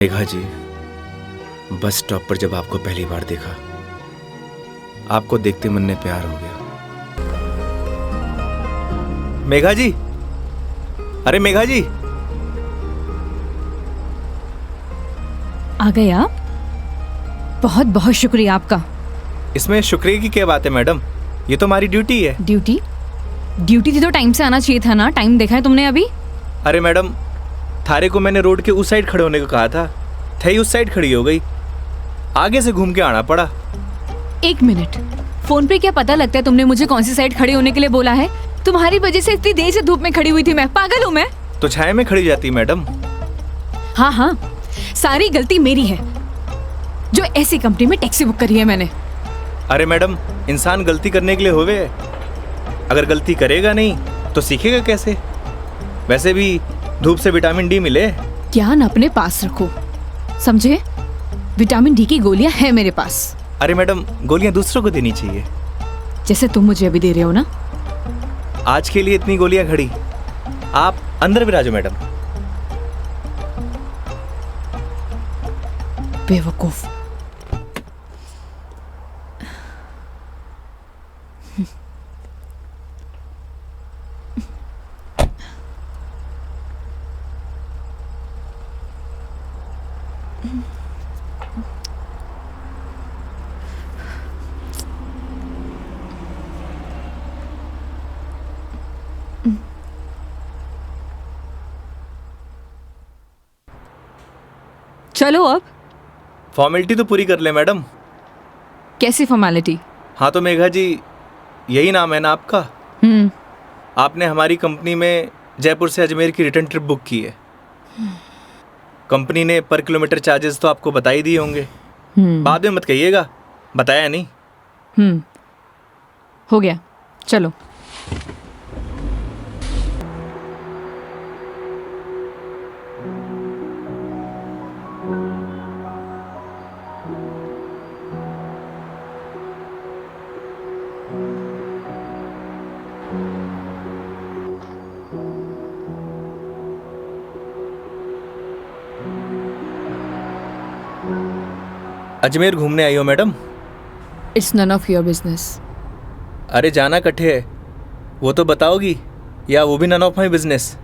मेघा जी, bus stop पर जब आपको पहली बार देखा, आपको देखते मन में प्यार हो गया। मेघा जी, अरे मेघा जी, आ गए आप? बहुत बहुत शुक्रिया आपका। इसमें शुक्रिया की क्या बात है मैडम, ये तो हमारी ड्यूटी है। ड्यूटी? ड्यूटी थी तो टाइम से आना चाहिए था ना। टाइम देखा है तुमने अभी? अरे मैडम, थारे को मैंने रोड के उस साइड खड़े होने को कहा था, थई उस साइड खड़ी हो गई, आगे से घूम के आना पड़ा। एक मिनट, फोन पे क्या पता लगता है तुमने मुझे कौन सी साइड खड़े होने के लिए बोला है? तुम्हारी वजह से इतनी देर से धूप में खड़ी हुई थी मैं। पागल हूँ मैं? तो छाया में खड़ी जाती मैडम। हाँ हाँ, सारी गलती मेरी है जो ऐसी कंपनी में टैक्सी बुक करी है मैंने। अरे मैडम, इंसान गलती करने के लिए होवे, अगर गलती करेगा नहीं तो सीखेगा कैसे? वैसे भी धूप से विटामिन डी मिले। ज्ञान अपने पास रखो, समझे? विटामिन डी की गोलियां है मेरे पास। अरे मैडम, गोलियां दूसरों को देनी चाहिए, जैसे तुम मुझे अभी दे रहे हो ना। आज के लिए इतनी गोलियां घड़ी, आप अंदर विराजो मैडम। बेवकूफ। चलो अब। फॉर्मेलिटी तो पूरी कर ले मैडम। कैसी फॉर्मेलिटी? हाँ तो मेघा जी, यही नाम है ना आपका? आपने हमारी कंपनी में जयपुर से अजमेर की रिटर्न ट्रिप बुक की है। कंपनी ने पर किलोमीटर चार्जेस तो आपको बता ही दिए होंगे। बाद में मत कहिएगा बताया नहीं। हो गया, चलो। अजमेर घूमने आई हो madam? It's none of your business. अरे जाना कट्ठे है वो तो बताओगी, या वो भी नन ऑफ माई बिजनेस?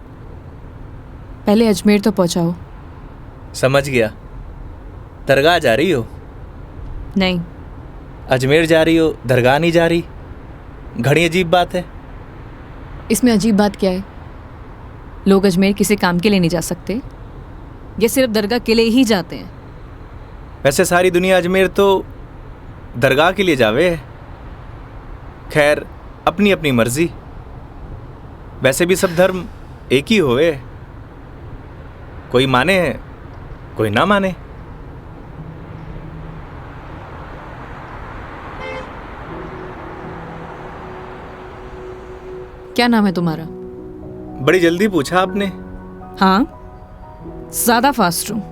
पहले अजमेर तो पहुंचाओ। समझ गया। दरगाह जा रही हो? नहीं। अजमेर जा रही हो, दरगाह नहीं जा रही? घड़ी अजीब बात है। इसमें अजीब बात क्या है? लोग अजमेर किसी काम के लिए नहीं जा सकते, ये सिर्फ दरगाह के लिए ही जाते हैं। वैसे सारी दुनिया अजमेर तो दरगाह के लिए जावे है। खैर, अपनी अपनी मर्जी। वैसे भी सब धर्म एक ही होवे, कोई माने कोई ना माने। क्या नाम है तुम्हारा? बड़ी जल्दी पूछा आपने। हाँ, ज्यादा फास्ट हूँ।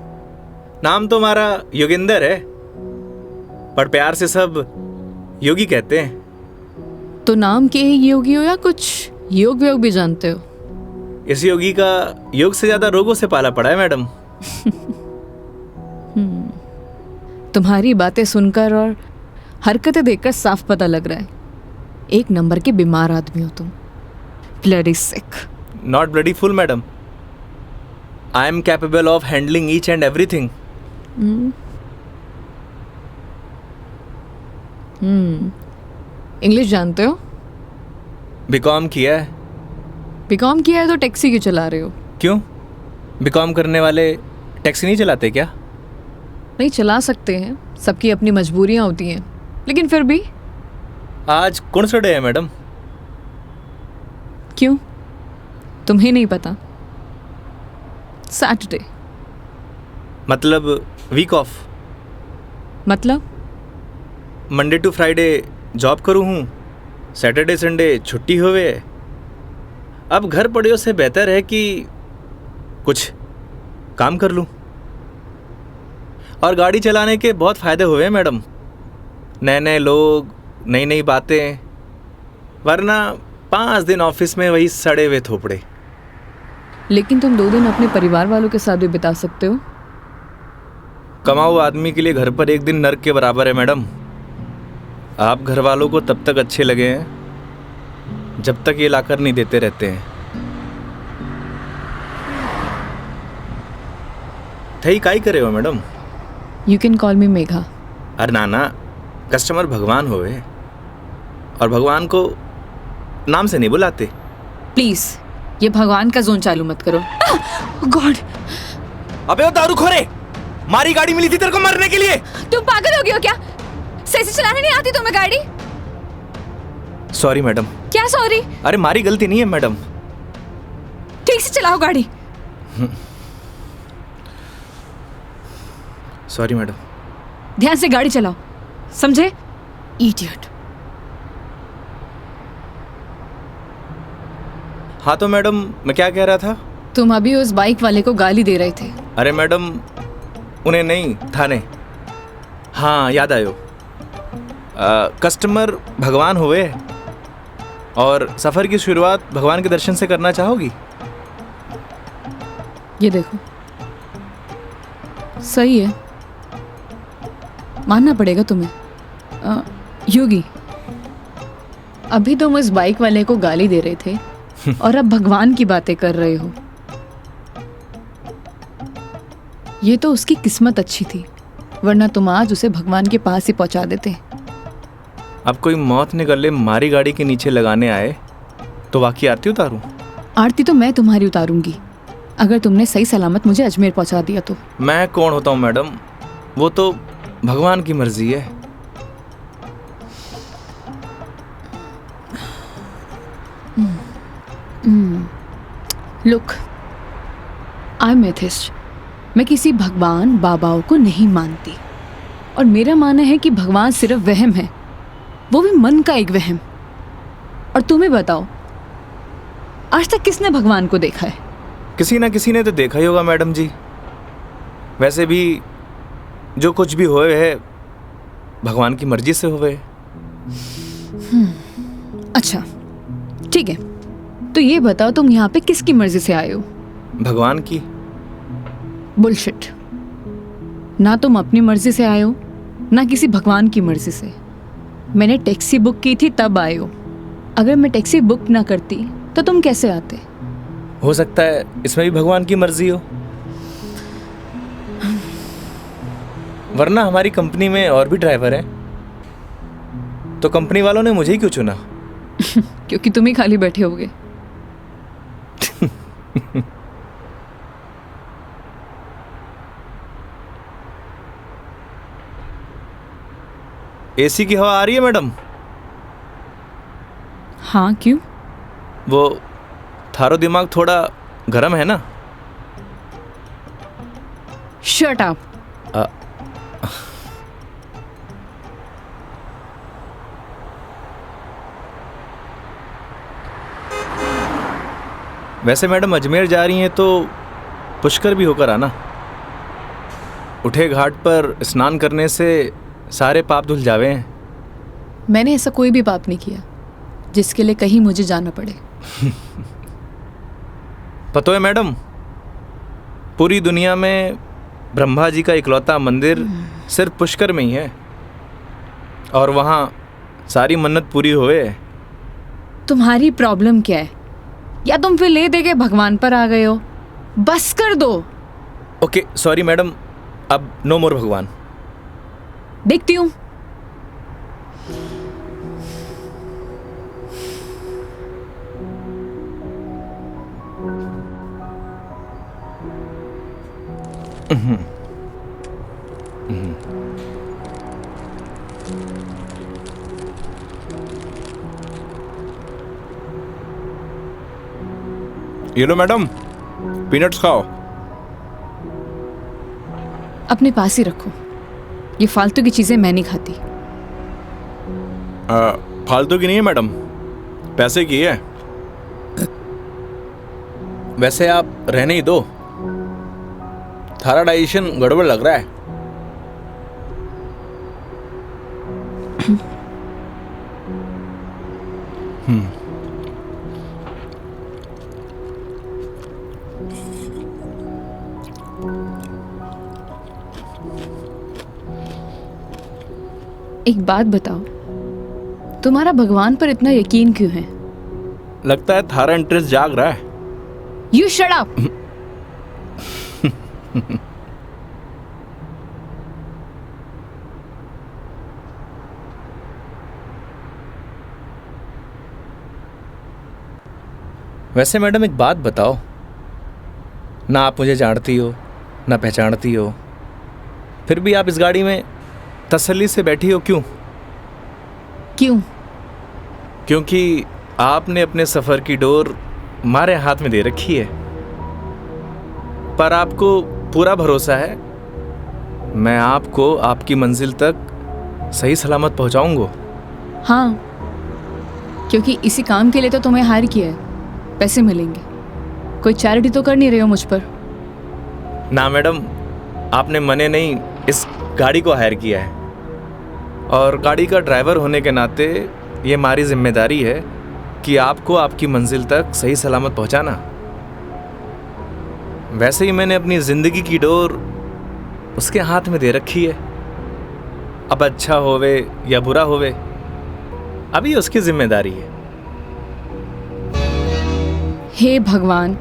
नाम तो हमारा योगेंद्र है, पर प्यार से सब योगी कहते हैं। तो नाम के ही योगी हो या कुछ योग व्योग भी जानते हो? इस योगी का योग से ज्यादा रोगों से पाला पड़ा है मैडम। तुम्हारी बातें सुनकर और हरकतें देखकर साफ पता लग रहा है एक नंबर के बीमार आदमी हो तुम। Bloody sick. Not bloody fool madam, I am capable of handling each and everything. English जानते हो? बीकॉम किया है। बीकॉम किया है तो टैक्सी क्यों चला रहे हो? क्यों, बीकॉम करने वाले टैक्सी नहीं चलाते क्या? नहीं, चला सकते हैं, सबकी अपनी मजबूरियां होती हैं, लेकिन फिर भी। आज कौन सा डे है मैडम? क्यों, तुम्हें नहीं पता? सैटरडे। मतलब वीक ऑफ? मतलब मंडे टू फ्राइडे जॉब करूँ हूँ, सैटरडे संडे छुट्टी होवे। अब घर पड़ियों से बेहतर है कि कुछ काम कर लूँ। और गाड़ी चलाने के बहुत फ़ायदे हुए मैडम, नए नए लोग, नई नई बातें, वरना 5 दिन ऑफिस में वही सड़े हुए थोपड़े। लेकिन तुम 2 दिन अपने परिवार वालों के साथ भी बिता सकते हो। कमाऊ आदमी के लिए घर पर एक दिन नर्क के बराबर है मैडम। आप घर वालों को तब तक अच्छे लगे हैं जब तक ये लाकर नहीं देते रहते हैं। थई काई करे हो मैडम? यू कैन कॉल मी मेघा। अरे नाना, कस्टमर भगवान होवे और भगवान को नाम से नहीं बुलाते। प्लीज ये भगवान का जोन चालू मत करो। गॉड! अबे वो दारूखोरे, मारी गाड़ी मिली थी तेरे को मरने के लिए। तुम पागल हो गए हो क्या? सही से चलाने नहीं आती तुम्हें गाड़ी? Sorry madam. क्या सॉरी? अरे मारी गलती नहीं है मैडम। ठीक से चलाओ गाड़ी। Sorry madam. ध्यान से गाड़ी चलाओ, समझे? इडियट। हाँ तो मैडम, मैं क्या कह रहा था? तुम अभी उस बाइक वाले को गाली दे रहे थे। अरे मैडम, उन्हें नहीं, थाने। हाँ याद आयो। कस्टमर भगवान हुए और सफ़र की शुरुआत भगवान के दर्शन से करना चाहोगी? ये देखो, सही है, मानना पड़ेगा तुम्हें। योगी, अभी तुम उस बाइक वाले को गाली दे रहे थे और अब भगवान की बातें कर रहे हो। ये तो उसकी किस्मत अच्छी थी, वरना तुम आज उसे भगवान के पास ही पहुंचा देते। अब कोई मौत ने गले मारी गाड़ी के नीचे लगाने आए तो वाकई आरती उतारूं? आरती तो मैं तुम्हारी उतारूंगी अगर तुमने सही सलामत मुझे अजमेर पहुंचा दिया तो। मैं कौन होता हूँ मैडम, वो तो भगवान की मर्जी है। Look, I am atheist. मैं किसी भगवान बाबाओं को नहीं मानती और मेरा मानना है कि भगवान सिर्फ वहम है, वो भी मन का एक वहम। और तुम्हें बताओ, आज तक किसने भगवान को देखा है? किसी ना किसी ने तो देखा ही होगा मैडम जी। वैसे भी जो कुछ भी होए है भगवान की मर्जी से होए। अच्छा ठीक है, तो ये बताओ तुम यहाँ पे किसकी मर्जी से आए हो? भगवान की। बुलशिट। ना तुम अपनी मर्जी से आए हो ना किसी भगवान की मर्जी से। मैंने टैक्सी बुक की थी तब आए हो। अगर मैं टैक्सी बुक ना करती तो तुम कैसे आते? हो सकता है इसमें भी भगवान की मर्जी हो, वरना हमारी कंपनी में और भी ड्राइवर हैं, तो कंपनी वालों ने मुझे ही क्यों चुना? क्योंकि तुम ही खाली बैठे होगे। एसी की हवा आ रही है मैडम? हाँ क्यों? वो थारो दिमाग थोड़ा गर्म है ना? Shut up. वैसे मैडम अजमेर जा रही हैं तो पुष्कर भी होकर आना। उठे घाट पर स्नान करने से सारे पाप धुल जावे हैं। मैंने ऐसा कोई भी पाप नहीं किया जिसके लिए कहीं मुझे जाना पड़े। पता है मैडम, पूरी दुनिया में ब्रह्मा जी का इकलौता मंदिर सिर्फ पुष्कर में ही है और वहाँ सारी मन्नत पूरी हुए। तुम्हारी प्रॉब्लम क्या है? या तुम फिर ले दे के भगवान पर आ गए हो? बस कर दो। ओके सॉरी मैडम, अब नो मोर भगवान। देखती हूँ। ये लो मैडम, पीनट्स खाओ। अपने पास ही रखो, ये फालतू की चीजें मैं नहीं खाती। फालतू की नहीं है मैडम, पैसे की है। वैसे आप रहने ही दो, थारा डाइजेशन गड़बड़ लग रहा है। एक बात बताओ, तुम्हारा भगवान पर इतना यकीन क्यों है? लगता है थारा इंटरेस्ट जाग रहा है। You shut up. वैसे मैडम एक बात बताओ, ना आप मुझे जानती हो ना पहचानती हो, फिर भी आप इस गाड़ी में तसल्ली से बैठी हो, क्यों? क्यों? क्योंकि आपने अपने सफ़र की डोर हमारे हाथ में दे रखी है, पर आपको पूरा भरोसा है मैं आपको आपकी मंजिल तक सही सलामत पहुंचाऊंगा। हाँ, क्योंकि इसी काम के लिए तो तुम्हें हायर किया है, पैसे मिलेंगे। कोई चैरिटी तो कर नहीं रहे हो मुझ पर? ना मैडम, आपने मने नहीं इस गाड़ी को हायर किया है, और गाड़ी का ड्राइवर होने के नाते ये हमारी जिम्मेदारी है कि आपको आपकी मंजिल तक सही सलामत पहुंचाना। वैसे ही मैंने अपनी ज़िंदगी की डोर उसके हाथ में दे रखी है। अब अच्छा होवे या बुरा होवे, अभी उसकी जिम्मेदारी है। हे भगवान,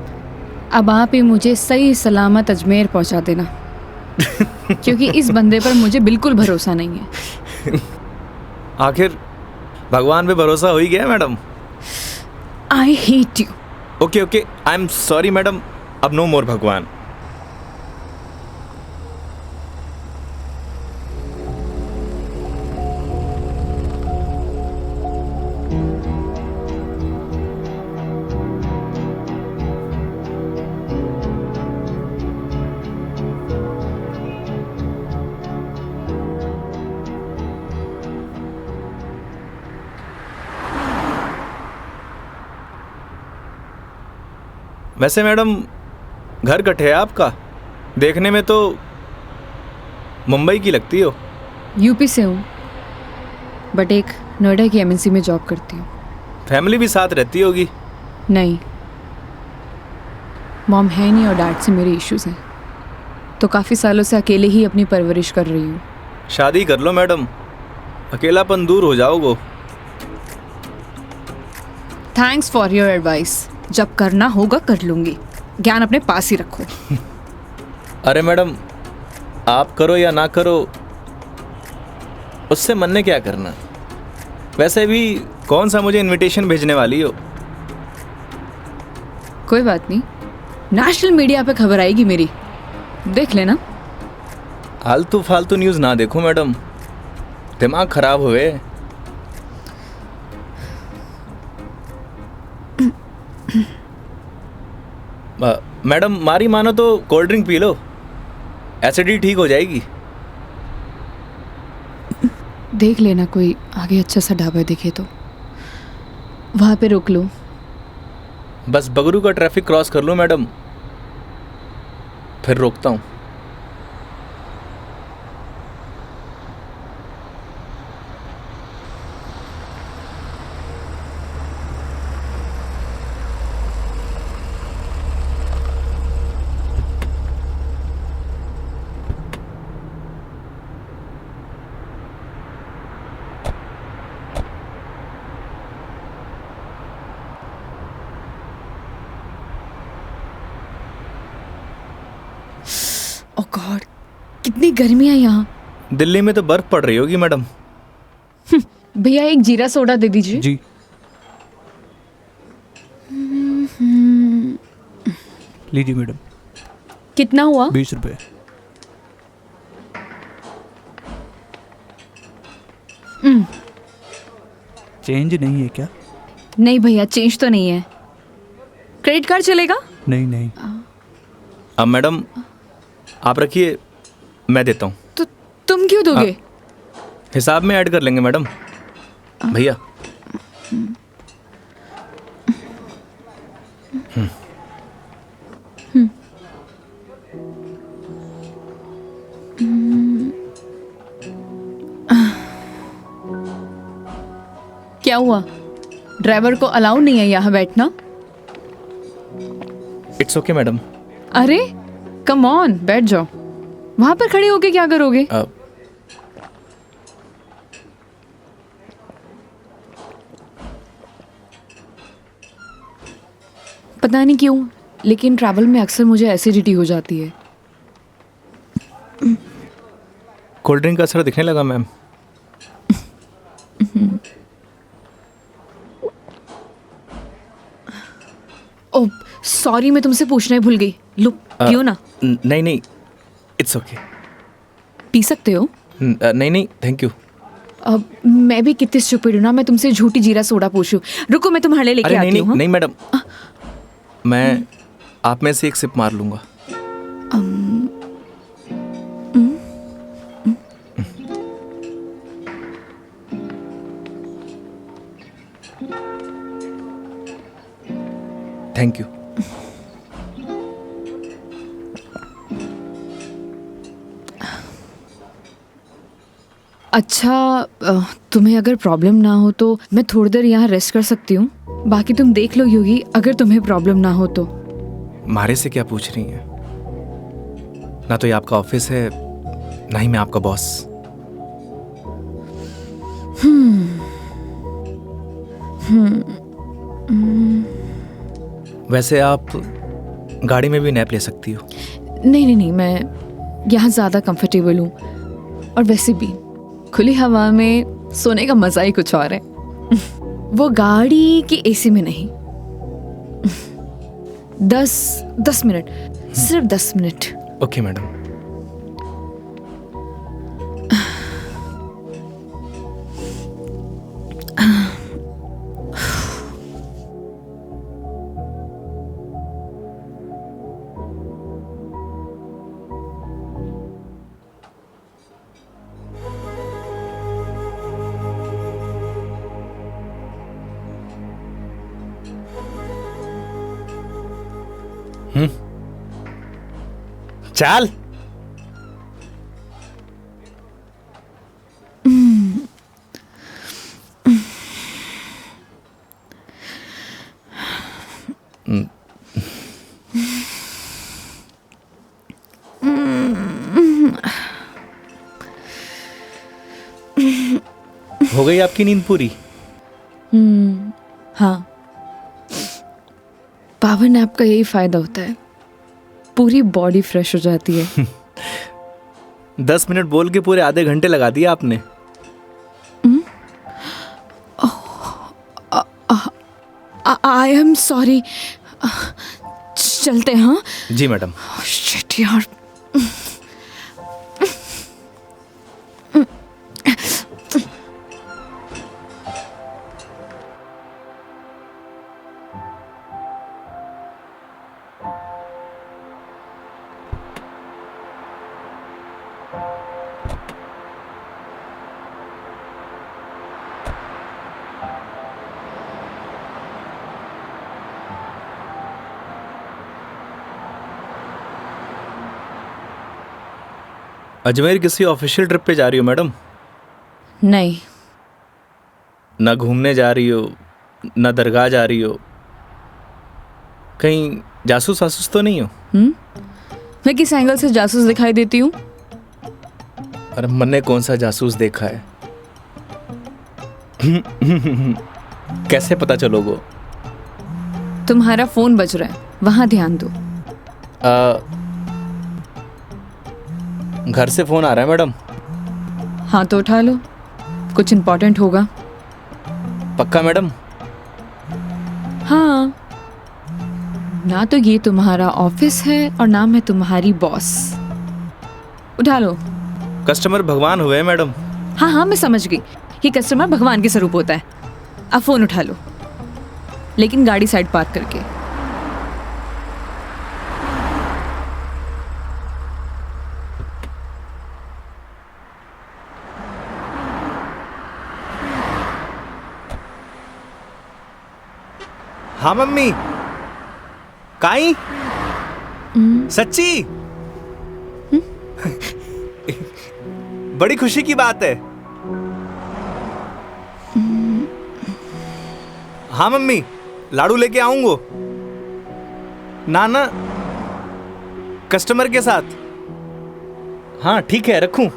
अब आप ही मुझे सही सलामत अजमेर पहुंचा देना, क्योंकि इस बंदे पर मुझे बिल्कुल भरोसा नहीं है। आखिर भगवान पे भरोसा हो ही गया madam. I hate you. Okay okay, I am sorry madam, अब नो मोर भगवान। वैसे मैडम घर कटे है आपका? देखने में तो मुंबई की लगती हो। यूपी से हूँ, बट एक नोएडा की एमएनसी में जॉब करती हूँ। फैमिली भी साथ रहती होगी? नहीं, मॉम है नहीं और डैड से मेरे इश्यूज हैं, तो काफ़ी सालों से अकेले ही अपनी परवरिश कर रही हूँ। शादी कर लो मैडम, अकेलापन दूर हो जाओगे। Thanks for your advice. जब करना होगा कर लूँगी, ज्ञान अपने पास ही रखो। अरे मैडम, आप करो या ना करो, उससे मन ने क्या करना। वैसे भी कौन सा मुझे इनविटेशन भेजने वाली हो? कोई बात नहीं, नेशनल मीडिया पे खबर आएगी मेरी, देख लेना। आलतू फालतू न्यूज़ ना देखो मैडम, दिमाग खराब हुए। मैडम मारी मानो तो cold drink P low, acidity ठीक हो जाएगी। देख लेना कोई आगे अच्छा सा ढाबा दिखे तो वहाँ पे रोक लो। बस बगरू का ट्रैफिक क्रॉस कर लो मैडम, फिर रोकता हूँ। ओह गॉड, कितनी गर्मी है यहाँ। दिल्ली में तो बर्फ पड़ रही होगी मैडम। भैया एक जीरा सोडा दे दीजिए। जी। लीजिए मैडम। कितना हुआ? 20 रुपये। चेंज नहीं है क्या? नहीं भैया, चेंज तो नहीं है। क्रेडिट कार्ड चलेगा? नहीं नहीं। अब मैडम आप रखिए, मैं देता हूँ। तो तुम क्यों दोगे? हिसाब में ऐड कर लेंगे मैडम। भैया क्या हुआ? ड्राइवर को अलाउ नहीं है यहाँ बैठना? It's okay madam. अरे कम ऑन, बैठ जाओ। वहां पर खड़े होके क्या करोगे? पता नहीं क्यों, लेकिन ट्रैवल में अक्सर मुझे एसिडिटी हो जाती है। कोल्ड ड्रिंक का असर दिखने लगा मैम। ओह सॉरी, मैं तुमसे पूछना ही भूल गई। लो पियो ना। नहीं नहीं, इट्स ओके। पी सकते हो। नहीं नहीं, थैंक यू। अब मैं भी कितनी स्टूपिड हूँ ना, मैं तुमसे झूठी जीरा सोडा पूछूं। रुको मैं तुम्हारे लिए लेके अरे नहीं आती हूँ। नहीं नहीं मैडम, मैं आप में से एक सिप मार लूंगा। Thank you. अच्छा, तुम्हें अगर प्रॉब्लम ना हो तो मैं थोड़ी देर यहाँ रेस्ट कर सकती हूँ। बाकी तुम देख लो योगी, अगर तुम्हें प्रॉब्लम ना हो तो। मारे से क्या पूछ रही हैं? ना तो ये आपका ऑफिस है, ना ही मैं आपका बॉस। वैसे आप गाड़ी में भी नैप ले सकती हो। नहीं नहीं नहीं, मैं यहाँ ज़्यादा कंफर्टेबल हूँ, और वैसे भी खुली हवा में सोने का मज़ा ही कुछ और है। वो गाड़ी की एसी में नहीं। 10 मिनट, सिर्फ 10 मिनट। Okay madam. चल। हो गई आपकी नींद पूरी? हाँ, पावर नैप का यही फायदा होता है, पूरी बॉडी फ्रेश हो जाती है। 10 मिनट बोल के पूरे आधे घंटे लगा दिया आपने। आई एम सॉरी। चलते हैं। हाँ जी मैडम। शिट यार। अजमेर किसी ऑफिशियल ट्रिप पे जा रही हो मैडम? नहीं। ना घूमने जा रही हो, ना दरगाह जा रही हो, कहीं जासूस वासूस तो नहीं हो? मैं किस एंगल से जासूस दिखाई देती हूँ? अरे मैंने कौन सा जासूस देखा है? कैसे पता चलोगे? तुम्हारा फोन बज रहा है, वहां ध्यान दो। घर से फोन आ रहा है मैडम। हाँ तो उठा लो, कुछ इम्पोर्टेंट होगा। पक्का मैडम? हाँ, ना तो ये तुम्हारा ऑफिस है और ना मैं तुम्हारी बॉस। उठा लो। कस्टमर भगवान हुए हैं मैडम। हाँ हाँ मैं समझ गई, ये कस्टमर भगवान के स्वरूप होता है। अब फोन उठा लो, लेकिन गाड़ी साइड पार्क करके। हाँ मम्मी। काई? सच्ची? बड़ी खुशी की बात है। हाँ मम्मी, लाडू लेके आऊंगो। ना ना, कस्टमर के साथ। हाँ ठीक है, रखूं?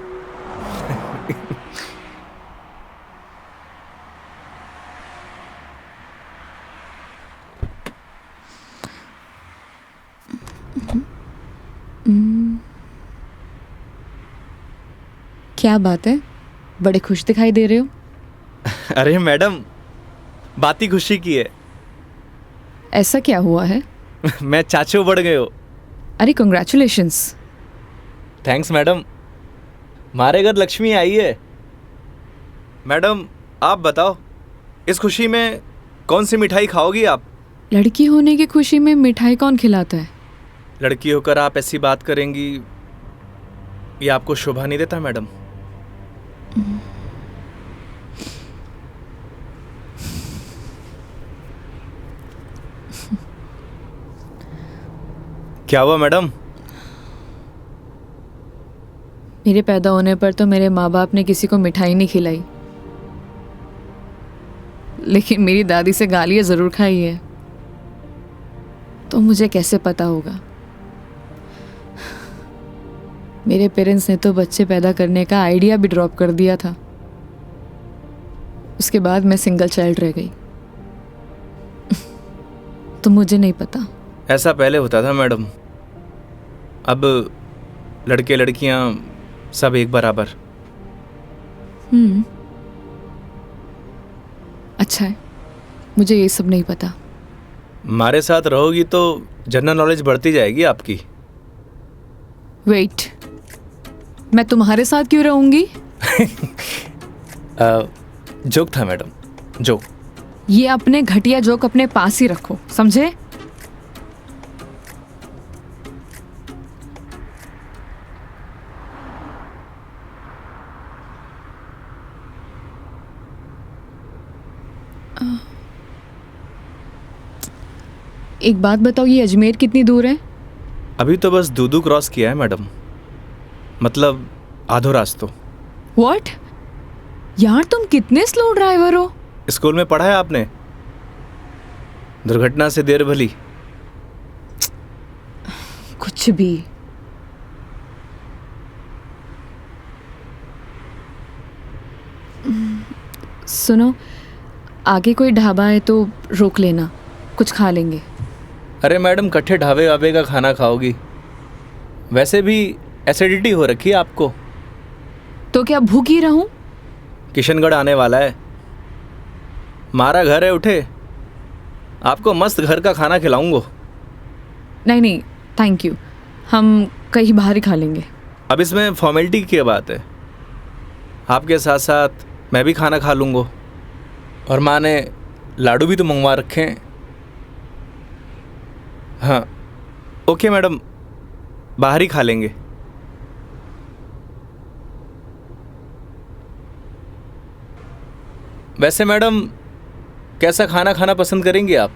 क्या बात है, बड़े खुश दिखाई दे रहे हो। अरे मैडम, बात ही खुशी की है। ऐसा क्या हुआ है? मैं चाचू बढ़ गए हो। अरे कंग्रेचुलेशंस। थैंक्स मैडम, हमारे घर लक्ष्मी आई है। मैडम आप बताओ, इस खुशी में कौन सी मिठाई खाओगी आप? लड़की होने की खुशी में मिठाई कौन खिलाता है? लड़की होकर आप ऐसी बात करेंगी, ये आपको शोभा नहीं देता मैडम। क्या हुआ मैडम? मेरे पैदा होने पर तो मेरे माँ बाप ने किसी को मिठाई नहीं खिलाई, लेकिन मेरी दादी से गालियाँ ज़रूर खाई है। तो मुझे कैसे पता होगा? मेरे पेरेंट्स ने तो बच्चे पैदा करने का आइडिया भी ड्रॉप कर दिया था। उसके बाद मैं सिंगल चाइल्ड रह गई। तो मुझे नहीं पता। ऐसा पहले होता था मैडम, अब लड़के लड़कियां सब एक बराबर। अच्छा है, मुझे ये सब नहीं पता। हमारे साथ रहोगी तो जनरल नॉलेज बढ़ती जाएगी आपकी। वेट, मैं तुम्हारे साथ क्यों रहूंगी? जोक था मैडम, जोक। ये अपने घटिया जोक अपने पास ही रखो, समझे? एक बात बताओ, ये अजमेर कितनी दूर है? अभी तो बस दूदू क्रॉस किया है मैडम, मतलब आधो रास्तों। व्हाट? यार तुम कितने स्लो ड्राइवर हो। स्कूल में पढ़ा है आपने, दुर्घटना से देर भली। कुछ भी। सुनो, आगे कोई ढाबा है तो रोक लेना, कुछ खा लेंगे। अरे मैडम, कट्ठे ढाबे वाबे का खाना खाओगी? वैसे भी एसिडिटी हो रखी है आपको। तो क्या भूख ही रहूं? किशनगढ़ आने वाला है, हमारा घर है, उठे आपको मस्त घर का खाना खिलाऊंगा। नहीं नहीं, थैंक यू, हम कहीं बाहर ही खा लेंगे। अब इसमें फॉर्मेलिटी की बात है, आपके साथ साथ मैं भी खाना खा लूँगा। और माँ ने लाडू भी तो मंगवा रखे हैं। हाँ ओके मैडम, बाहर ही खा लेंगे। वैसे मैडम, कैसा खाना खाना पसंद करेंगी आप?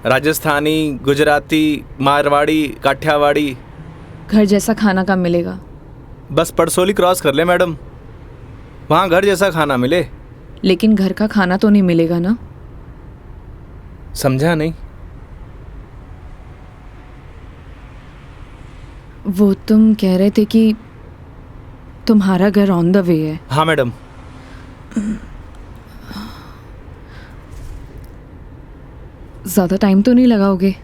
राजस्थानी, गुजराती, मारवाड़ी, काठियावाड़ी? घर जैसा खाना कब मिलेगा? बस पड़सोली क्रॉस कर ले मैडम, वहाँ घर जैसा खाना मिले। लेकिन घर का खाना तो नहीं मिलेगा ना? समझा नहीं। वो तुम कह रहे थे कि तुम्हारा घर ऑन द वे है। हाँ मैडम। ज़्यादा टाइम तो नहीं लगाओगे?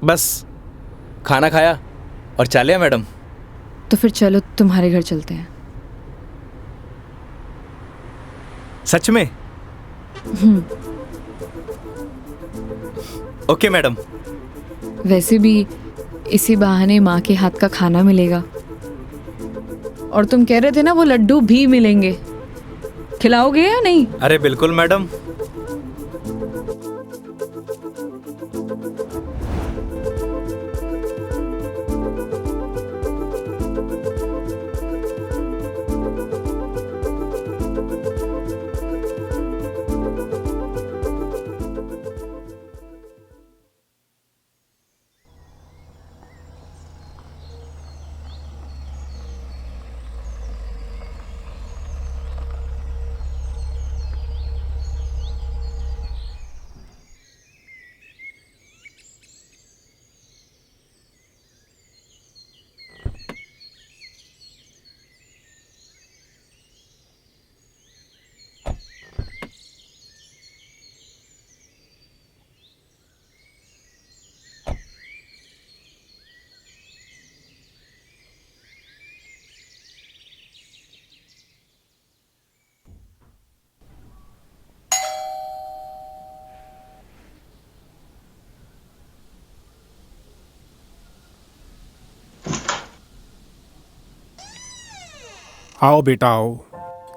बस खाना खाया और चले मैडम। तो फिर चलो तुम्हारे घर चलते हैं। सच में? Okay madam. वैसे भी इसी बहाने माँ के हाथ का खाना मिलेगा। और तुम कह रहे थे ना वो लड्डू भी मिलेंगे, खिलाओगे या नहीं? अरे बिल्कुल मैडम। आओ बेटा आओ,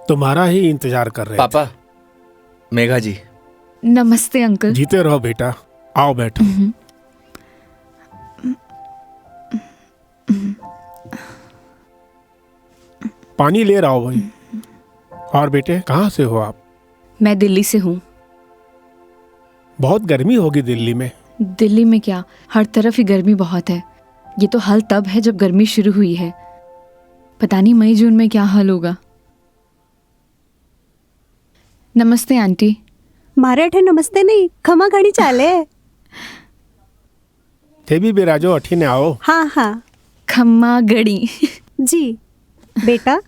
तुम्हारा ही इंतजार कर रहे पापा, मेघा जी। नमस्ते अंकल। थे। जीते रहो बेटा, आओ बैठो। पानी ले रहा हो भाई। और बेटे कहाँ से हो आप? मैं दिल्ली से हूँ। बहुत गर्मी होगी दिल्ली में। दिल्ली में क्या, हर तरफ ही गर्मी बहुत है। ये तो हाल तब है जब गर्मी शुरू हुई है, पता नहीं मई जून में क्या हाल होगा। नमस्ते आंटी। मारे नमस्ते नहीं, खमा घड़ी चाले। थे भी बिराजो अठीने आओ। हाँ हाँ खम्मा गड़ी। जी। बेटा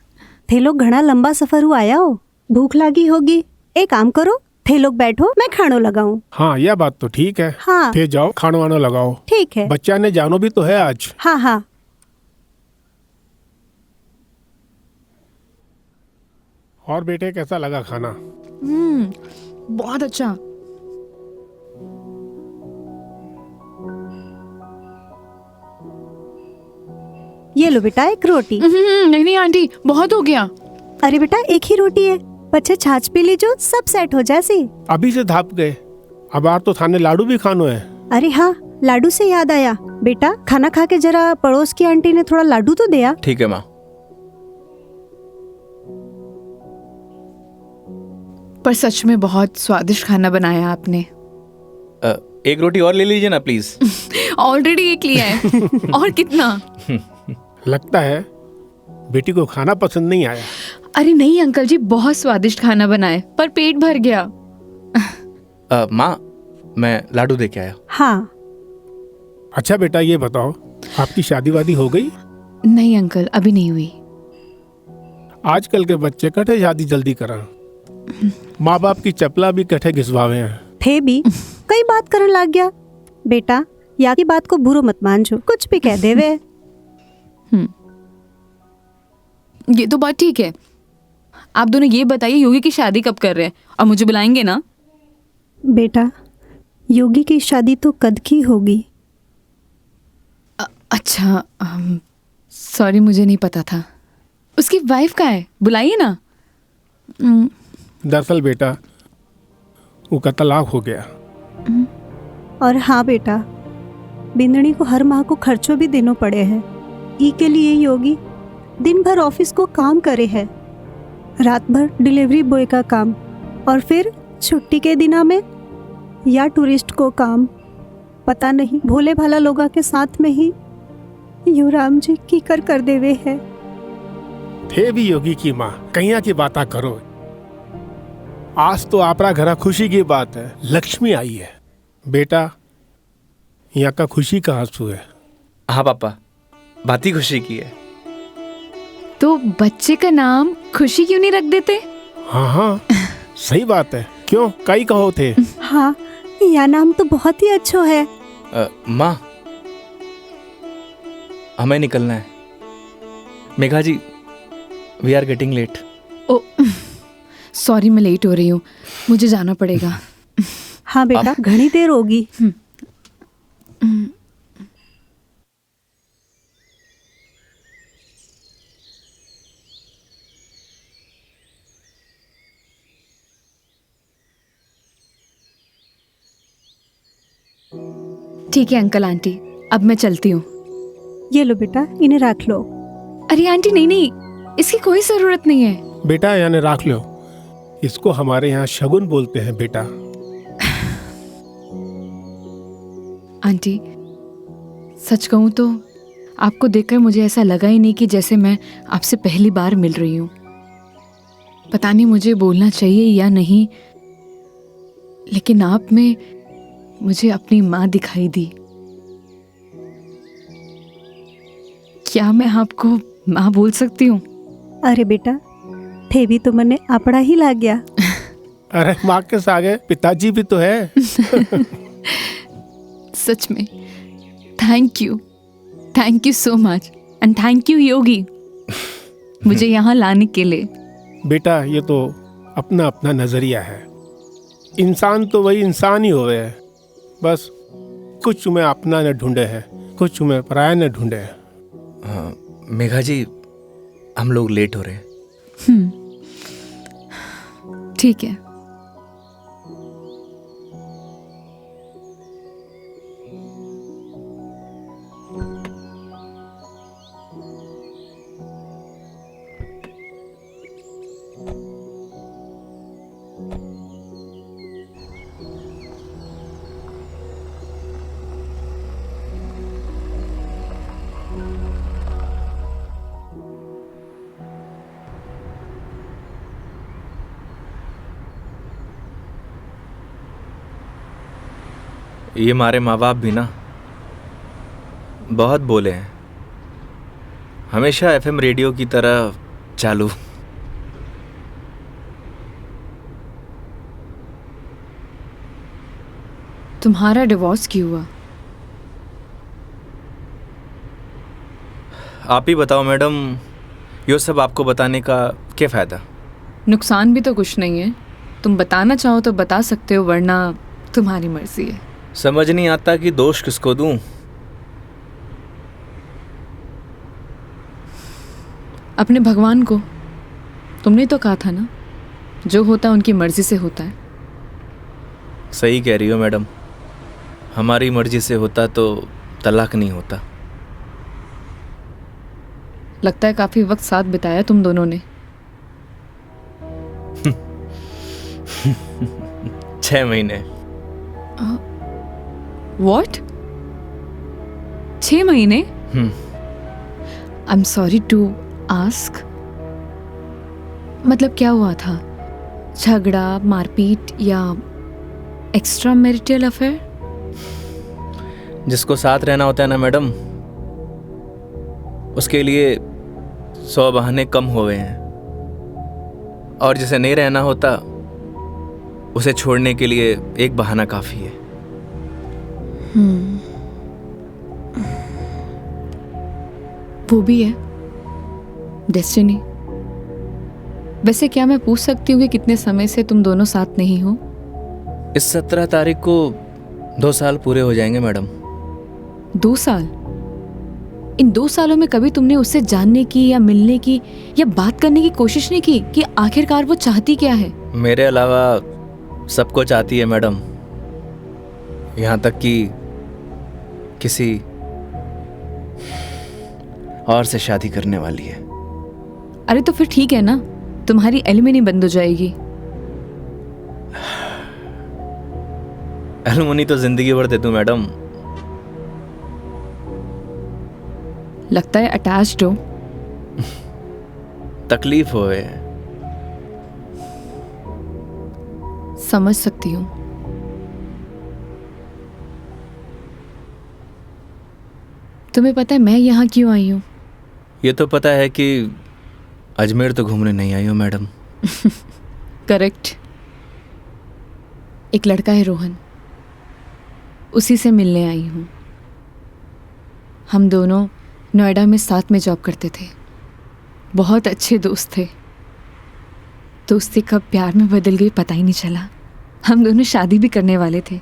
थे लोग घना लंबा सफर हुआ आया हो, भूख लगी होगी। एक काम करो, थे लोग बैठो, मैं खानो लगाऊं। हाँ यह बात तो ठीक है। हाँ थे जाओ, खानो वानो लगाओ। ठीक है। बच्चा ने जानो भी तो है आज। हाँ हाँ। और बेटे कैसा लगा खाना? बहुत अच्छा। ये लो बेटा एक रोटी। नहीं नहीं आंटी, बहुत हो गया। अरे बेटा एक ही रोटी है, बच्चे छाछ पी लीजो, सब सेट हो जासी। अभी से धाप गए, अब आर तो थाने लाडू भी खानो है। अरे हाँ, लाडू से याद आया, बेटा खाना खा के जरा पड़ोस की आंटी ने थोड़ा लाडू तो दिया। ठीक है माँ। पर सच में बहुत स्वादिष्ट खाना बनाया आपने। एक रोटी और ले लीजिए ना प्लीज। ऑलरेडी एक लिया है। और कितना? लगता है बेटी को खाना पसंद नहीं आया। अरे नहीं अंकल जी, बहुत स्वादिष्ट खाना बनाए, पर पेट भर गया। माँ, मैं लाडू दे के आया। हाँ। अच्छा बेटा ये बताओ, आपकी शादी वादी हो गई? नहीं अंकल, अभी नहीं हुई। आजकल के बच्चे कठे शादी जल्दी करा, माँ बाप की चपला भी कठे घिसवावे हैं। थे भी कई बात करने लग गया। बेटा या की बात को बुरो मत मानजो, कुछ भी कह देवे। ये तो बात ठीक है। आप दोनों ये बताइए, योगी की शादी कब कर रहे हैं, और मुझे बुलाएंगे ना? बेटा योगी की शादी तो कद की होगी। अच्छा, सॉरी, मुझे नहीं पता था। उसकी वाइफ कहाँ है, बुलाइए ना। दरअसल बेटा वो का तलाक हो गया। और हाँ बेटा, बिंदनी को हर माह को खर्चों भी देना पड़े हैं। ई के लिए योगी दिन भर ऑफिस को काम करे है, रात भर डिलीवरी बॉय का काम, और फिर छुट्टी के दिना में या टूरिस्ट को काम। पता नहीं भोले भाला लोगा के साथ में ही युवराम जी की कर देवे है। थे भी योगी की माँ, कहिया की बात करो। आज तो आपरा घरा खुशी की बात है, लक्ष्मी आई है। बेटा यहाँ का खुशी का आंसू है। हाँ पापा, बात ही खुशी की है। तो बच्चे का नाम खुशी क्यों नहीं रख देते? हाँ हाँ सही बात है, क्यों कई कहो थे। हाँ यह नाम तो बहुत ही अच्छा है। माँ, हमें निकलना है। Megha ji, we are getting late. Oh sorry, मैं लेट हो रही हूँ, मुझे जाना पड़ेगा। हाँ बेटा घनी देर होगी। ठीक है अंकल आंटी, अब मैं चलती हूँ। ये लो बेटा, इन्हें रख लो। अरे आंटी नहीं नहीं, इसकी कोई जरूरत नहीं है। बेटा यानी राख लो, इसको हमारे यहाँ शगुन बोलते हैं बेटा। आंटी सच कहूँ तो आपको देखकर मुझे ऐसा लगा ही नहीं कि जैसे मैं आपसे पहली बार मिल रही हूँ। पता नहीं मुझे बोलना चाहिए या नहीं, लेकिन आप में मुझे अपनी माँ दिखाई दी। क्या मैं आपको माँ बोल सकती हूँ? अरे बेटा थे भी तो मने अपना ही लग गया। अरे माँ के सागे पिताजी भी तो है। सच में thank you so much, and thank you Yogi मुझे यहाँ लाने के लिए। बेटा ये तो अपना अपना नजरिया है, इंसान तो वही इंसान ही होवे है, बस कुछ में अपना न ढूंढे है, कुछ में पराया न ढूंढे है। मेघा जी, हम लोग लेट हो रहे हैं। ठीक है। ये हमारे माँ बाप भी ना बहुत बोले हैं, हमेशा एफएम रेडियो की तरह चालू। तुम्हारा डिवोर्स क्यों हुआ? आप ही बताओ मैडम, ये सब आपको बताने का क्या फ़ायदा? नुकसान भी तो कुछ नहीं है। तुम बताना चाहो तो बता सकते हो, वरना तुम्हारी मर्जी है। समझ नहीं आता कि दोष किसको दूं। अपने भगवान को। तुमने तो कहा था ना, जो होता है उनकी मर्जी से होता है। सही कह रही हो मैडम, हमारी मर्जी से होता तो तलाक नहीं होता। लगता है काफी वक्त साथ बिताया तुम दोनों ने। 6 महीने। What? 6 महीने? I am sorry to ask, मतलब क्या हुआ था? झगड़ा, मारपीट या एक्स्ट्रा मैरिटल अफेयर? जिसको साथ रहना होता है ना मैडम, उसके लिए 100 बहाने कम हुए हैं, और जिसे नहीं रहना होता उसे छोड़ने के लिए एक बहाना काफ़ी है। वो भी है डेस्टिनी। वैसे क्या मैं पूछ सकती हूँ कि कितने समय से तुम दोनों साथ नहीं हो? इस 17 तारीख को 2 साल पूरे हो जाएंगे मैडम। 2 साल? इन 2 सालों में कभी तुमने उससे जानने की या मिलने की या बात करने की कोशिश नहीं की कि आखिरकार वो चाहती क्या है? मेरे अलावा सबको चाहती है मैडम, यहाँ तक कि किसी और से शादी करने वाली है। अरे तो फिर ठीक है ना, तुम्हारी एलिमनी बंद हो जाएगी। एलुमनी तो जिंदगी भर दे दूं मैडम। लगता है अटैच्ड हो। तकलीफ होए। समझ सकती हूँ। तुम्हें पता है मैं यहाँ क्यों आई हूँ? ये तो पता है कि अजमेर तो घूमने नहीं आई हो मैडम। करेक्ट। एक लड़का है रोहन, उसी से मिलने आई हूँ। हम दोनों नोएडा में साथ में जॉब करते थे, बहुत अच्छे दोस्त थे। दोस्ती कब प्यार में बदल गई पता ही नहीं चला। हम दोनों शादी भी करने वाले थे।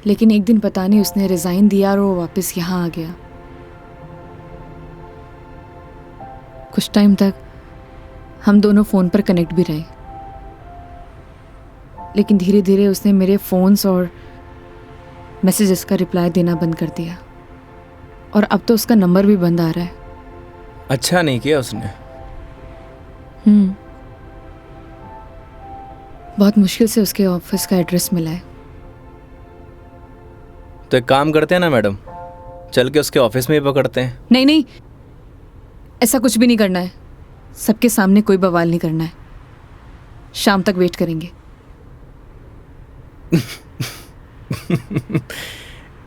लेकिन एक दिन पता नहीं उसने रिजाइन दिया और वो वापस यहाँ आ गया। कुछ टाइम तक हम दोनों फ़ोन पर कनेक्ट भी रहे, लेकिन धीरे धीरे उसने मेरे फ़ोन्स और मैसेजेस का रिप्लाई देना बंद कर दिया, और अब तो उसका नंबर भी बंद आ रहा है। अच्छा नहीं किया उसने। बहुत मुश्किल से उसके ऑफिस का एड्रेस मिला है। तो एक काम करते हैं ना मैडम, चल के उसके ऑफिस में ही पकड़ते हैं। नहीं नहीं, ऐसा कुछ भी नहीं करना है। सबके सामने कोई बवाल नहीं करना है। शाम तक वेट करेंगे।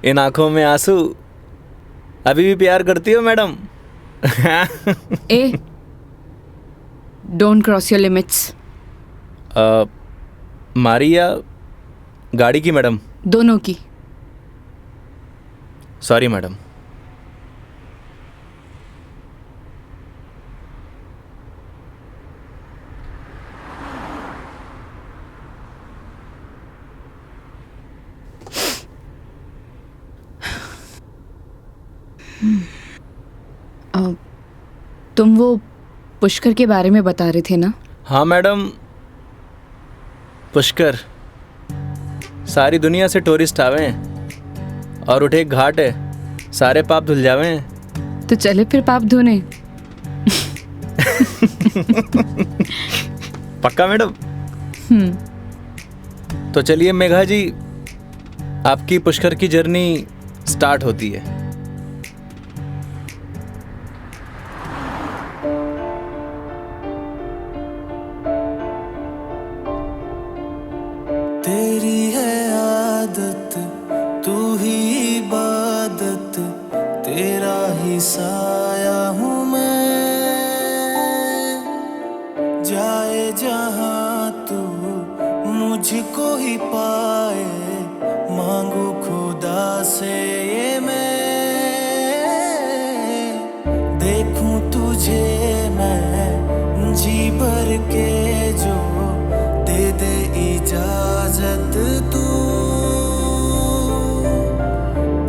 इन आंखों में आंसू, अभी भी प्यार करती हो madam? A, don't cross your limits. मारी या गाड़ी की मैडम? दोनों की। Sorry madam. तुम वो पुष्कर के बारे में बता रहे थे ना? हाँ मैडम, पुष्कर सारी दुनिया से टूरिस्ट आवे हैं और उठे एक घाट है, सारे पाप धुल जावे हैं। तो चले फिर पाप धोने। पक्का मैडम? हम्म। तो चलिए मेघा जी, आपकी पुष्कर की जर्नी स्टार्ट होती है। तेरी है आदत, तू ही इबादत, तेरा ही साया हूँ मैं। जाए जहाँ तू मुझको ही पाए, मांगू खुदा से ये मैं। देखूं तुझे मैं जी भर के, जो दे दे इजाजत तू।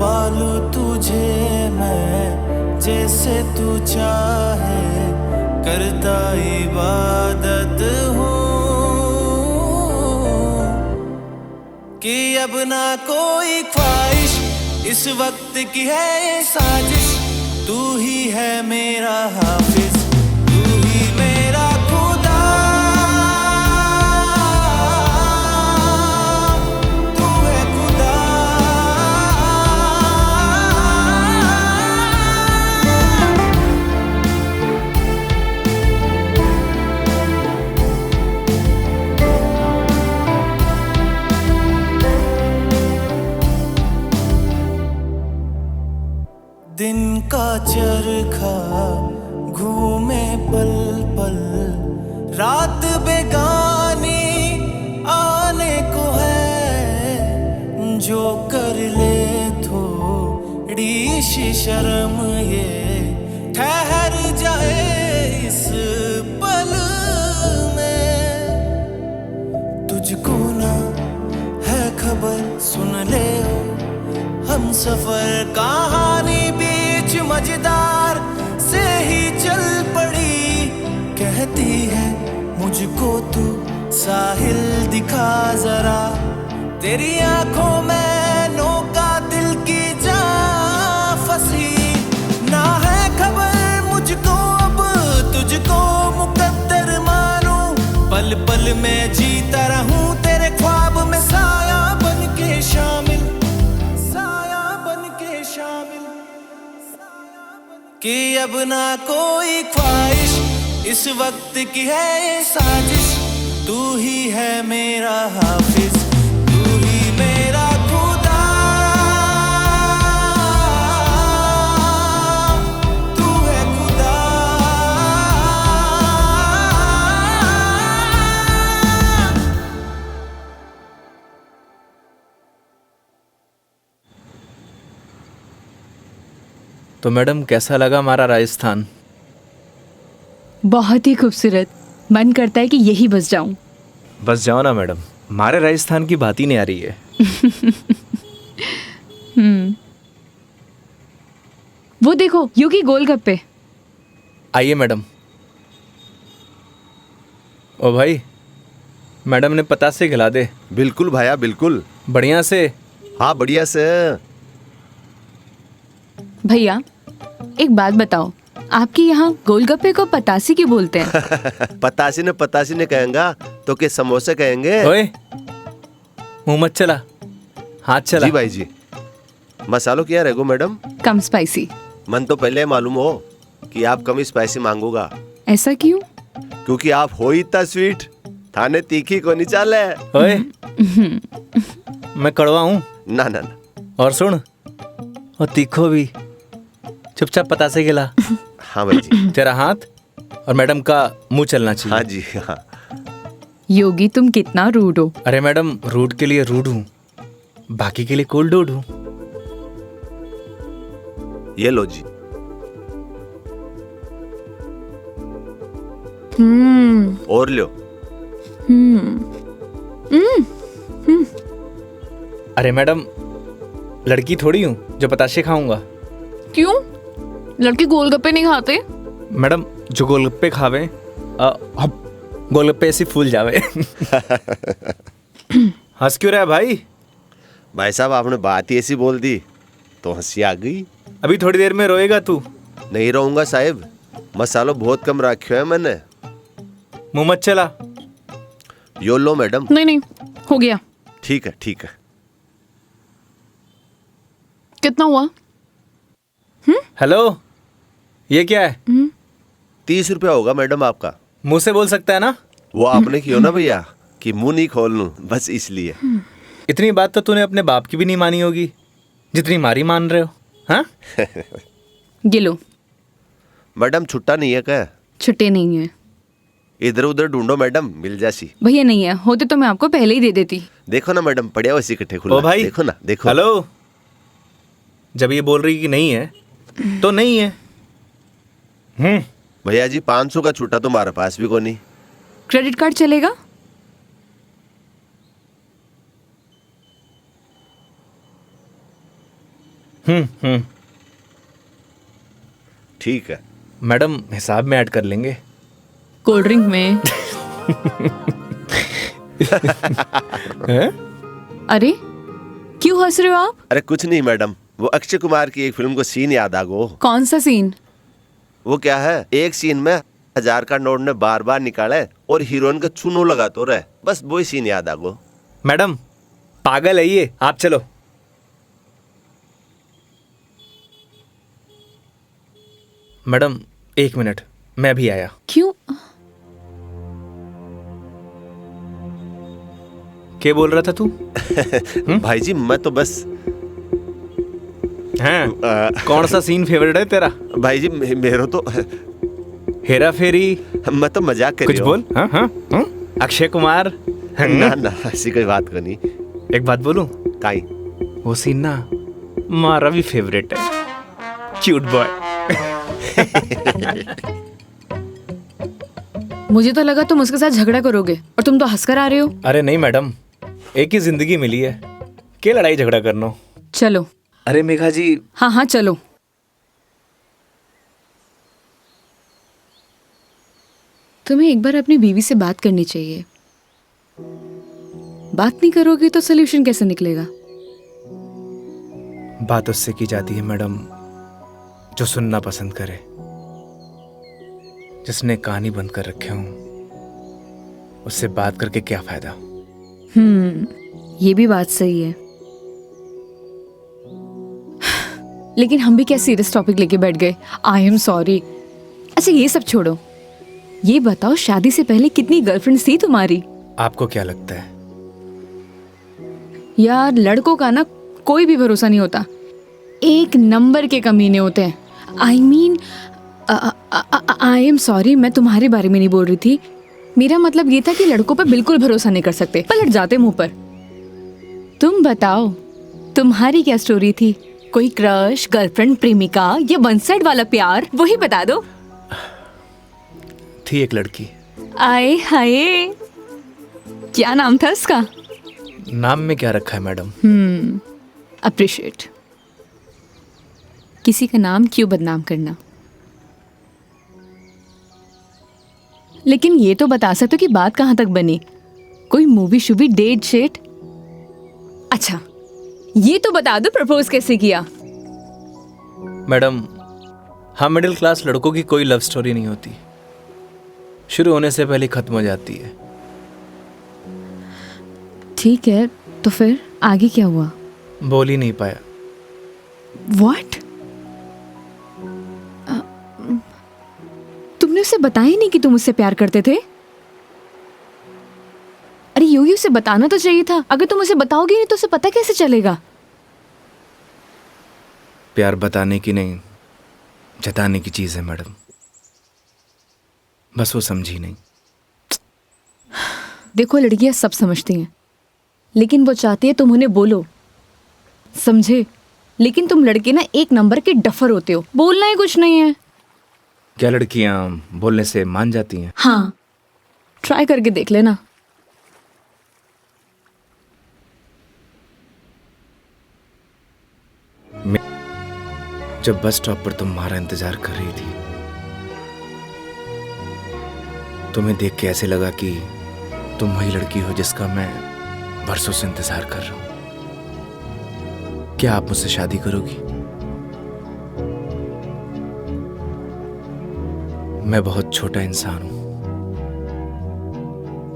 पालू तुझे मैं जैसे तू चाहे, करता इबादत हूँ। कि अब ना कोई ख्वाहिश इस वक्त की है ये साजिश, तू ही है मेरा हाफिज, तू ही मेरा खुदा। तू है खुदा। दिन का चरखा घूमे पल पल, रात बेगानी आने को है। जो कर ले थोड़ी सी शर्म, ये ठहर जाए इस पल में। तुझको ना है खबर, सुन ले ओ हम सफर कहानी बीच मजेदार से ही चल पड़ी। कहती है मुझको तू साहिल दिखा जरा, तेरी आंखों में नौका दिल की जा फंसी। ना है खबर मुझको अब तुझको मुकद्दर मानूं, पल पल में जीता रहूं तेरे ख्वाब में, साया बन के शामिल, कि अब ना कोई ख्वाहिश इस वक्त की है ये साजिश, तू ही है मेरा हाफिज, तू ही मेरा खुदा। तू है खुदा। तो मैडम कैसा लगा हमारा राजस्थान? बहुत ही खूबसूरत। मन करता है कि यही बस जाऊं। बस जाओ ना मैडम, हमारे राजस्थान की बात ही नहीं आ रही है। वो देखो योगी गोलगप्पे। आइए मैडम। ओ भाई, मैडम ने पतासे खिला दे। बिल्कुल भाया बिल्कुल। बढ़िया से। हाँ बढ़िया से। भैया एक बात बताओ, आपके यहाँ गोलगप्पे को पतासी क्यों बोलते हैं? पतासी ने कहेंगा तो के समोसे कहेंगे। ओए मुंह मत चला, हाथ चला। जी भाई जी। मसालों क्या रहेगो मैडम? कम स्पाइसी। मन तो पहले मालूम हो कि आप कम स्पाइसी मांगोगा। ऐसा क्यों? क्योंकि आप हो ही इतना स्वीट, थाने तीखी को नहीं चाले। ओए मैं कड़वा हूँ ना ना ना। और सुन, और तीखो भी। चुपचाप पतासे खिला। हाँ भाई जी। तेरा हाथ और मैडम का मुंह चलना चाहिए। हाँ जी हाँ। योगी तुम कितना रूड हो। अरे मैडम, रूड के लिए रूड हूँ, बाकी के लिए कोल्ड डूड हूँ। ये लो जी। और लो। अरे मैडम, लड़की थोड़ी हूँ जो पताशे खाऊंगा। क्यों? लड़के गोलगप्पे नहीं खाते? मैडम जो गोलगप्पे खावे गोलगप्पे ऐसे फूल जावे। हंस क्यों रहा है भाई? भाई साहब आपने बात ही ऐसी बोल दी तो हंसी आ गई। अभी थोड़ी देर में रोएगा तू। नहीं रहूंगा साहब, मसालो बहुत कम रखियो है मैंने। मुंह मत चला। यो लो मैडम। नहीं नहीं, हो गया। ठीक है ठीक है। कितना हुआ? हेलो, ये क्या है? 30 रुपया होगा मैडम आपका। मुंह से बोल सकता है ना? वो आपने क्यों ना भैया कि मुंह नहीं खोल लूं, बस इसलिए। इतनी बात तो तूने अपने बाप की भी नहीं मानी होगी जितनी मारी मान रहे हो। हाँ, ये लो। मैडम छुट्टा नहीं है क्या? छुट्टे नहीं है इधर उधर ढूंढो मैडम, मिल जासी। भैया, नहीं है। होते तो मैं आपको पहले ही दे देती। देखो ना मैडम, पड़िया वैसे इकट्ठे खुला। ओ भाई, देखो ना, देखो। हेलो, जब ये बोल रही कि नहीं है तो नहीं है। भैया जी 500 का छुट्टा तुम्हारे पास भी को नहीं। क्रेडिट कार्ड चलेगा? ठीक है मैडम, हिसाब में ऐड कर लेंगे। कोल्ड ड्रिंक में। हैं? अरे क्यों हंस रहे हो आप? अरे कुछ नहीं मैडम, वो अक्षय कुमार की एक फिल्म को सीन याद आ गो। कौन सा सीन? वो क्या है, एक सीन में 1000 का नोट ने बार बार निकाले और हीरोइन का चूनो लगा तो रहे, बस वही सीन याद आ गो। मैडम पागल है ये, आप चलो। मैडम 1 मिनट, मैं भी आया। क्यों? क्या बोल रहा था तू? भाई जी मैं तो बस हैं? कौन सा सीन फेवरेट है तेरा? भाई जी मेरा तो हेरा फेरी? मैं तो मजाक कर कुछ रही बोल। हाँ हाँ हाँ? अक्षय कुमार? ना ना ऐसी कोई बात को नहीं। एक बात बोलूं? काई वो सीन ना मारा भी फेवरेट है। Cute boy. मुझे तो लगा तुम उसके साथ झगड़ा करोगे और तुम तो हंसकर आ रहे हो। अरे नहीं मैडम, एक ही जिंदगी मिली है, क्या लड़ाई झगड़ा करना। चलो। अरे मेघा जी। हाँ हाँ चलो। तुम्हें एक बार अपनी बीवी से बात करनी चाहिए। बात नहीं करोगे तो सोल्यूशन कैसे निकलेगा? बात उससे की जाती है मैडम जो सुनना पसंद करे, जिसने कहानी बंद कर रखे हूं। उससे बात करके क्या फायदा? ये भी बात सही है। लेकिन हम भी क्या सीरियस टॉपिक लेके बैठ गए। आई एम सॉरी। अच्छा ये सब छोड़ो, ये बताओ शादी से पहले कितनी गर्लफ्रेंड्स थी तुम्हारी? आपको क्या लगता है? यार लड़कों का ना कोई भी भरोसा नहीं होता, एक नंबर के कमीने होते हैं। I mean I am sorry, मैं तुम्हारे बारे में नहीं बोल रही थी। मेरा मतलब ये था कि लड़कों पर बिल्कुल भरोसा नहीं कर सकते, पलट जाते मुंह पर। तुम बताओ तुम्हारी क्या स्टोरी थी? कोई क्रश, गर्लफ्रेंड, प्रेमिका या वन साइड वाला प्यार, वही बता दो। थी एक लड़की। आए हाय, क्या नाम था उसका? नाम में क्या रखा है मैडम? अप्रिशिएट। किसी का नाम क्यों बदनाम करना। लेकिन ये तो बता सकते हो कि बात कहाँ तक बनी? कोई मूवी शूवी, डेट शेट? अच्छा ये तो बता दो प्रपोज कैसे किया? मैडम हम मिडिल क्लास लड़कों की कोई लव स्टोरी नहीं होती, शुरू होने से पहले खत्म हो जाती है। ठीक है, तो फिर आगे क्या हुआ? बोल ही नहीं पाया। What? तुमने उसे बताया नहीं कि तुम उससे प्यार करते थे? अरे योगी उसे बताना तो चाहिए था। अगर तुम उसे बताओगे नहीं तो उसे पता कैसे चलेगा? प्यार बताने की नहीं, जताने की चीज है मैडम, बस वो समझी नहीं। देखो लड़कियां सब समझती हैं, लेकिन वो चाहती है तुम उन्हें बोलो, समझे? लेकिन तुम लड़के ना एक नंबर के डफर होते हो, बोलना ही कुछ नहीं है। क्या लड़कियां बोलने से मान जाती हैं? हाँ, ट्राई करके देख लेना। जब बस स्टॉप पर तुम हमारा इंतजार कर रही थी, तुम्हें देख के ऐसे लगा कि तुम वही लड़की हो जिसका मैं बरसों से इंतजार कर रहा हूं। क्या आप मुझसे शादी करोगी? मैं बहुत छोटा इंसान हूं,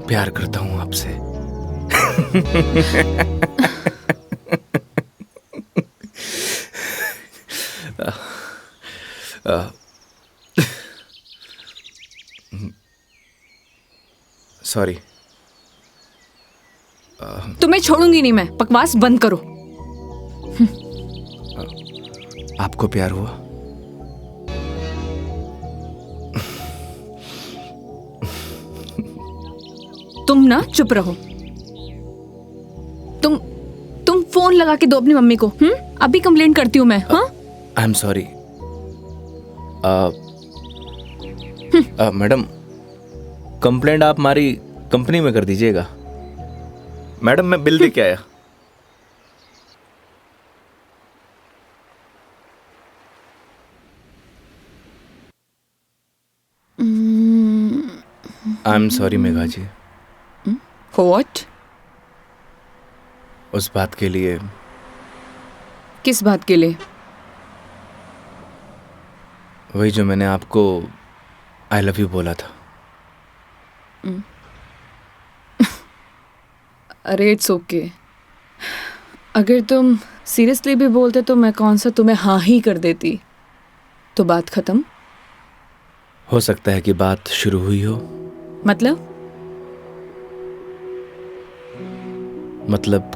प्यार करता हूं आपसे। सॉरी। तुम्हें छोड़ूंगी नहीं मैं, बकवास बंद करो। आपको प्यार हुआ? तुम ना चुप रहो। तुम फोन लगा के दो अपनी मम्मी को। अभी कंप्लेंट करती हूँ मैं। हाँ, आई एम सॉरी। मैडम, कंप्लेंट आप हमारी कंपनी में कर दीजिएगा। मैडम, मैं बिल दे के आया। I am sorry Megha ji, what? उस बात के लिए। किस बात के लिए? वही जो मैंने आपको आई लव यू बोला था। अरे इट्स ओके। अगर तुम सीरियसली भी बोलते तो मैं कौन सा तुम्हें हाँ ही कर देती, तो बात खत्म। हो सकता है कि बात शुरू हुई हो। मतलब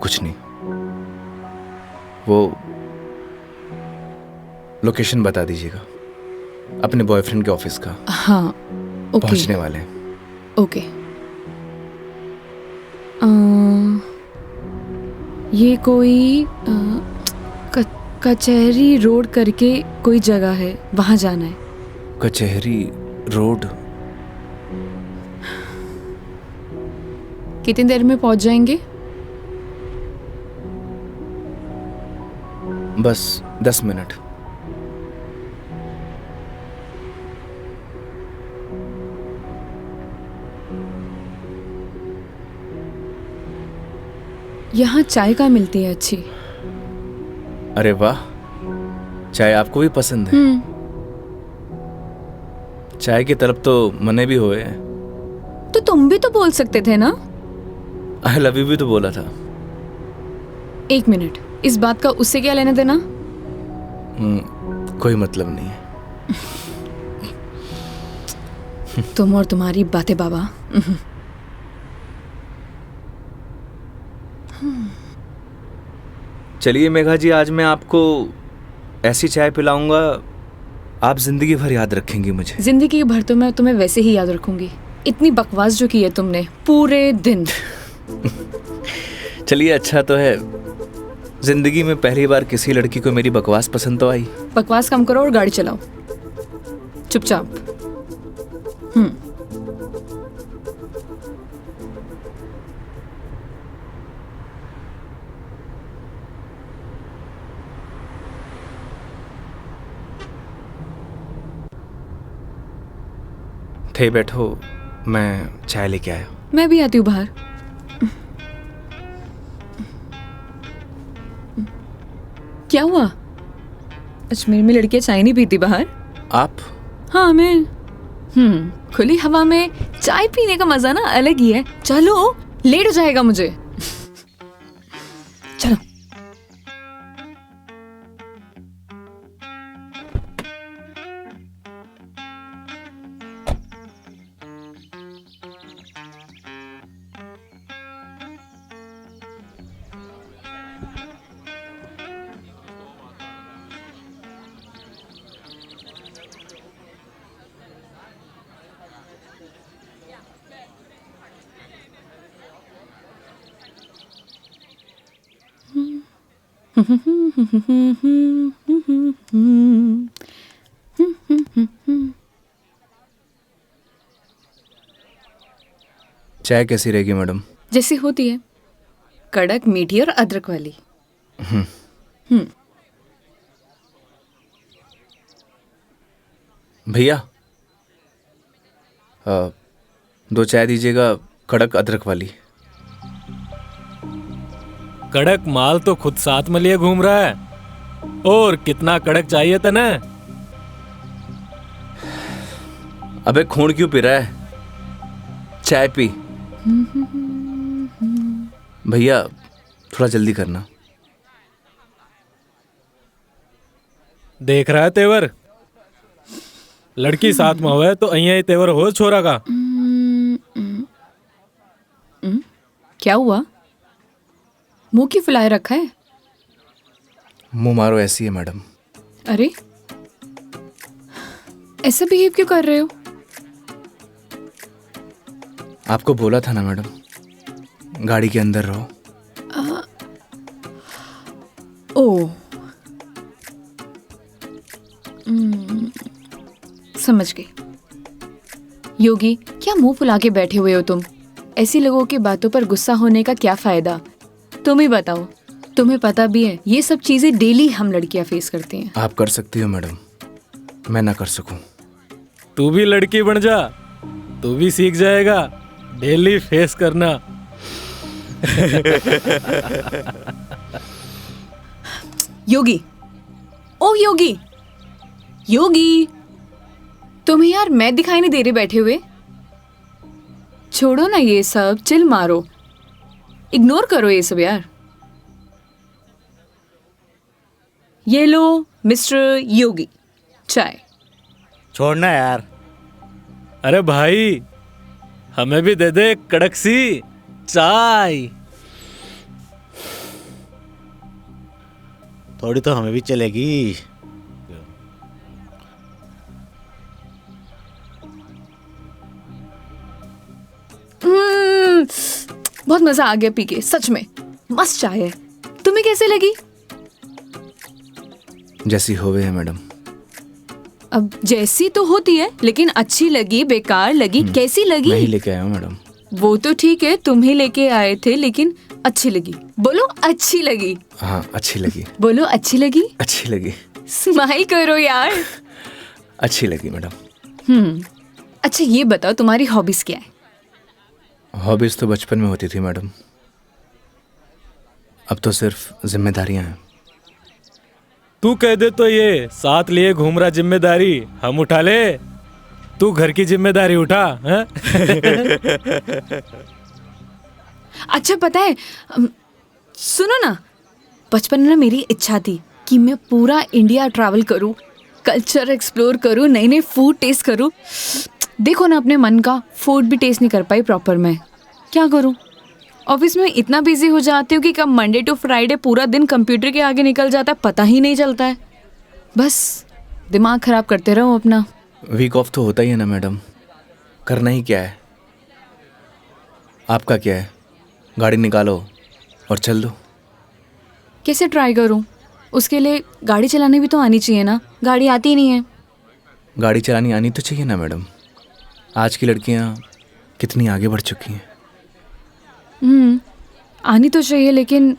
कुछ नहीं। वो लोकेशन बता दीजिएगा अपने बॉयफ्रेंड के ऑफिस का। हाँ ओके। पहुंचने वाले हैं। ओके। ये कोई कचहरी रोड करके कोई जगह है, वहां जाना है। कचहरी रोड? कितनी देर में पहुंच जाएंगे? बस 10 मिनट। यहाँ चाय का मिलती है अच्छी। अरे वाह, चाय आपको भी पसंद है? चाय की तरफ तो मने भी हुए हैं। तो तुम भी तो बोल सकते थे ना। आई लव यू भी तो बोला था। 1 मिनट, इस बात का उससे क्या लेना देना? कोई मतलब नहीं है। तुम और तुम्हारी बातें बाबा। चलिए मेघा जी, आज मैं आपको ऐसी चाय पिलाऊंगा, आप जिंदगी भर याद रखेंगी मुझे। जिंदगी भर तो मैं तुम्हें वैसे ही याद रखूंगी। इतनी बकवास जो की है तुमने पूरे दिन। चलिए, अच्छा तो है, जिंदगी में पहली बार किसी लड़की को मेरी बकवास पसंद तो आई। बकवास कम करो और गाड़ी चलाओ चुपचाप। थे बैठो, मैं चाय लेके आया। मैं भी आती हूँ बाहर। क्या हुआ? अजमेर में लड़कियां चाय नहीं पीती बाहर? आप? हाँ मैं। खुली हवा में चाय पीने का मजा ना अलग ही है। चलो, लेट हो जाएगा मुझे। चलो। चाय कैसी रहेगी मैडम? जैसी होती है, कड़क, मीठी और अदरक वाली। भैया, 2 चाय दीजिएगा, कड़क अदरक वाली। कड़क माल तो खुद साथ में लिए घूम रहा है, और कितना कड़क चाहिए तने? अबे खून क्यों पी रहा है? चाय पी। भैया थोड़ा जल्दी करना। देख रहा है तेवर? लड़की साथ में होवे तो अहिया ही तेवर हो छोरा का। क्या हुआ? मुंह क्यों फुलाए रखा है? मुंह मारो ऐसी है मैडम। अरे ऐसा बिहेव क्यों कर रहे हो? आपको बोला था ना मैडम, गाड़ी के अंदर रहो। ओ समझ गई। योगी, क्या मुंह फुला के बैठे हुए हो तुम? ऐसी लोगों की बातों पर गुस्सा होने का क्या फायदा? तुम ही बताओ, तुम्हें पता भी है ये सब चीजें डेली हम लड़कियां फेस करती हैं। आप कर सकती हो मैडम, मैं ना कर सकूं। तू भी लड़की बन जा, तू भी सीख जाएगा डेली फेस करना। योगी, ओ योगी, योगी, तुम्हें यार मैं दिखाई नहीं दे रही बैठे हुए? छोड़ो ना ये सब, चिल मारो, इग्नोर करो ये सब यार। ये लो मिस्टर योगी, चाय। छोड़ना यार। अरे भाई, हमें भी दे दे कड़क सी चाय। थोड़ी तो हमें भी चलेगी। बहुत मजा आ गया पी के, सच में मस्त चाय है। तुम्हें कैसे लगी? जैसी होवे है मैडम। अब जैसी तो होती है, लेकिन अच्छी लगी, बेकार लगी, कैसी लगी? मैं ही लेके आया हूँ मैडम। वो तो ठीक है, तुम ही लेके आए थे, लेकिन अच्छी लगी। बोलो अच्छी लगी। हाँ अच्छी लगी। बोलो अच्छी लगी। अच्छी लगी। स्माइल करो यार। अच्छी लगी मैडम। अच्छा ये बताओ, तुम्हारी हॉबीज क्या है? हॉबीज तो बचपन में होती थी मैडम, अब तो सिर्फ जिम्मेदारियां हैं। तू कह दे तो ये साथ लिए घूम रहा जिम्मेदारी हम उठा ले, तू घर की जिम्मेदारी उठा है? अच्छा पता है, सुनो ना, बचपन में ना मेरी इच्छा थी कि मैं पूरा इंडिया ट्रैवल करूं, कल्चर एक्सप्लोर करूं, नए नए फूड टेस्ट करूं। देखो ना, अपने मन का फूड भी टेस्ट नहीं कर पाई प्रॉपर। मैं क्या करूं? ऑफिस में इतना बिजी हो जाती हूँ कि कब मंडे टू फ्राइडे पूरा दिन कंप्यूटर के आगे निकल जाता है, पता ही नहीं चलता है। बस दिमाग खराब करते रहो अपना। वीक ऑफ तो होता ही है ना मैडम, करना ही क्या है। आपका क्या है, गाड़ी निकालो और चल दो। कैसे ट्राई करूं? उसके लिए गाड़ी चलानी भी तो आनी चाहिए ना, गाड़ी आती ही नहीं है। गाड़ी चलानी आनी तो चाहिए ना मैडम, आज की लड़कियां कितनी आगे बढ़ चुकी हैं। आनी तो चाहिए, लेकिन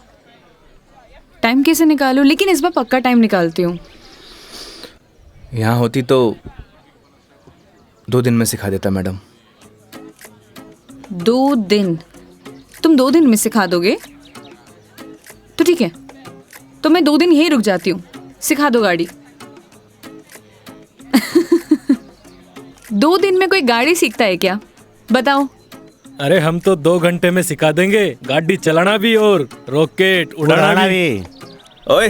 टाइम कैसे निकालूं? लेकिन इस बार पक्का टाइम निकालती हूँ। यहाँ होती तो 2 दिन में सिखा देता मैडम। 2 दिन? तुम 2 दिन में सिखा दोगे? तो ठीक है, तो मैं 2 दिन यहीं रुक जाती हूँ, सिखा दो गाड़ी। 2 दिन में कोई गाड़ी सीखता है क्या? बताओ। अरे हम तो 2 घंटे में सिखा देंगे, गाड़ी चलाना भी और रॉकेट उड़ाना भी। ओए,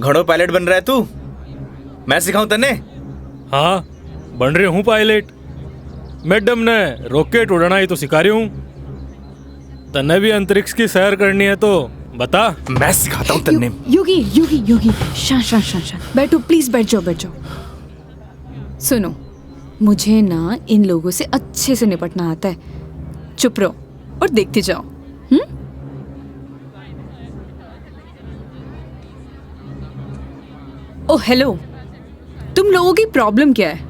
घोड़ों पायलट बन रहा है तू? मैं सिखाऊं तने? हाँ बन रहे हूँ पायलट। मैडम ने रॉकेट उड़ाना ही तो सिखा रही हूँ, तने भी अंतरिक्ष की सैर करनी है तो बता। मैं सिखाता हूँ तन्ने। योगी योगी योगी, शांत, बैठो प्लीज, बैठ जाओ। सुनो, मुझे ना इन लोगों से अच्छे से निपटना आता है। चुप रहो और देखते जाओ। ओह हेलो, तुम लोगों की प्रॉब्लम क्या है?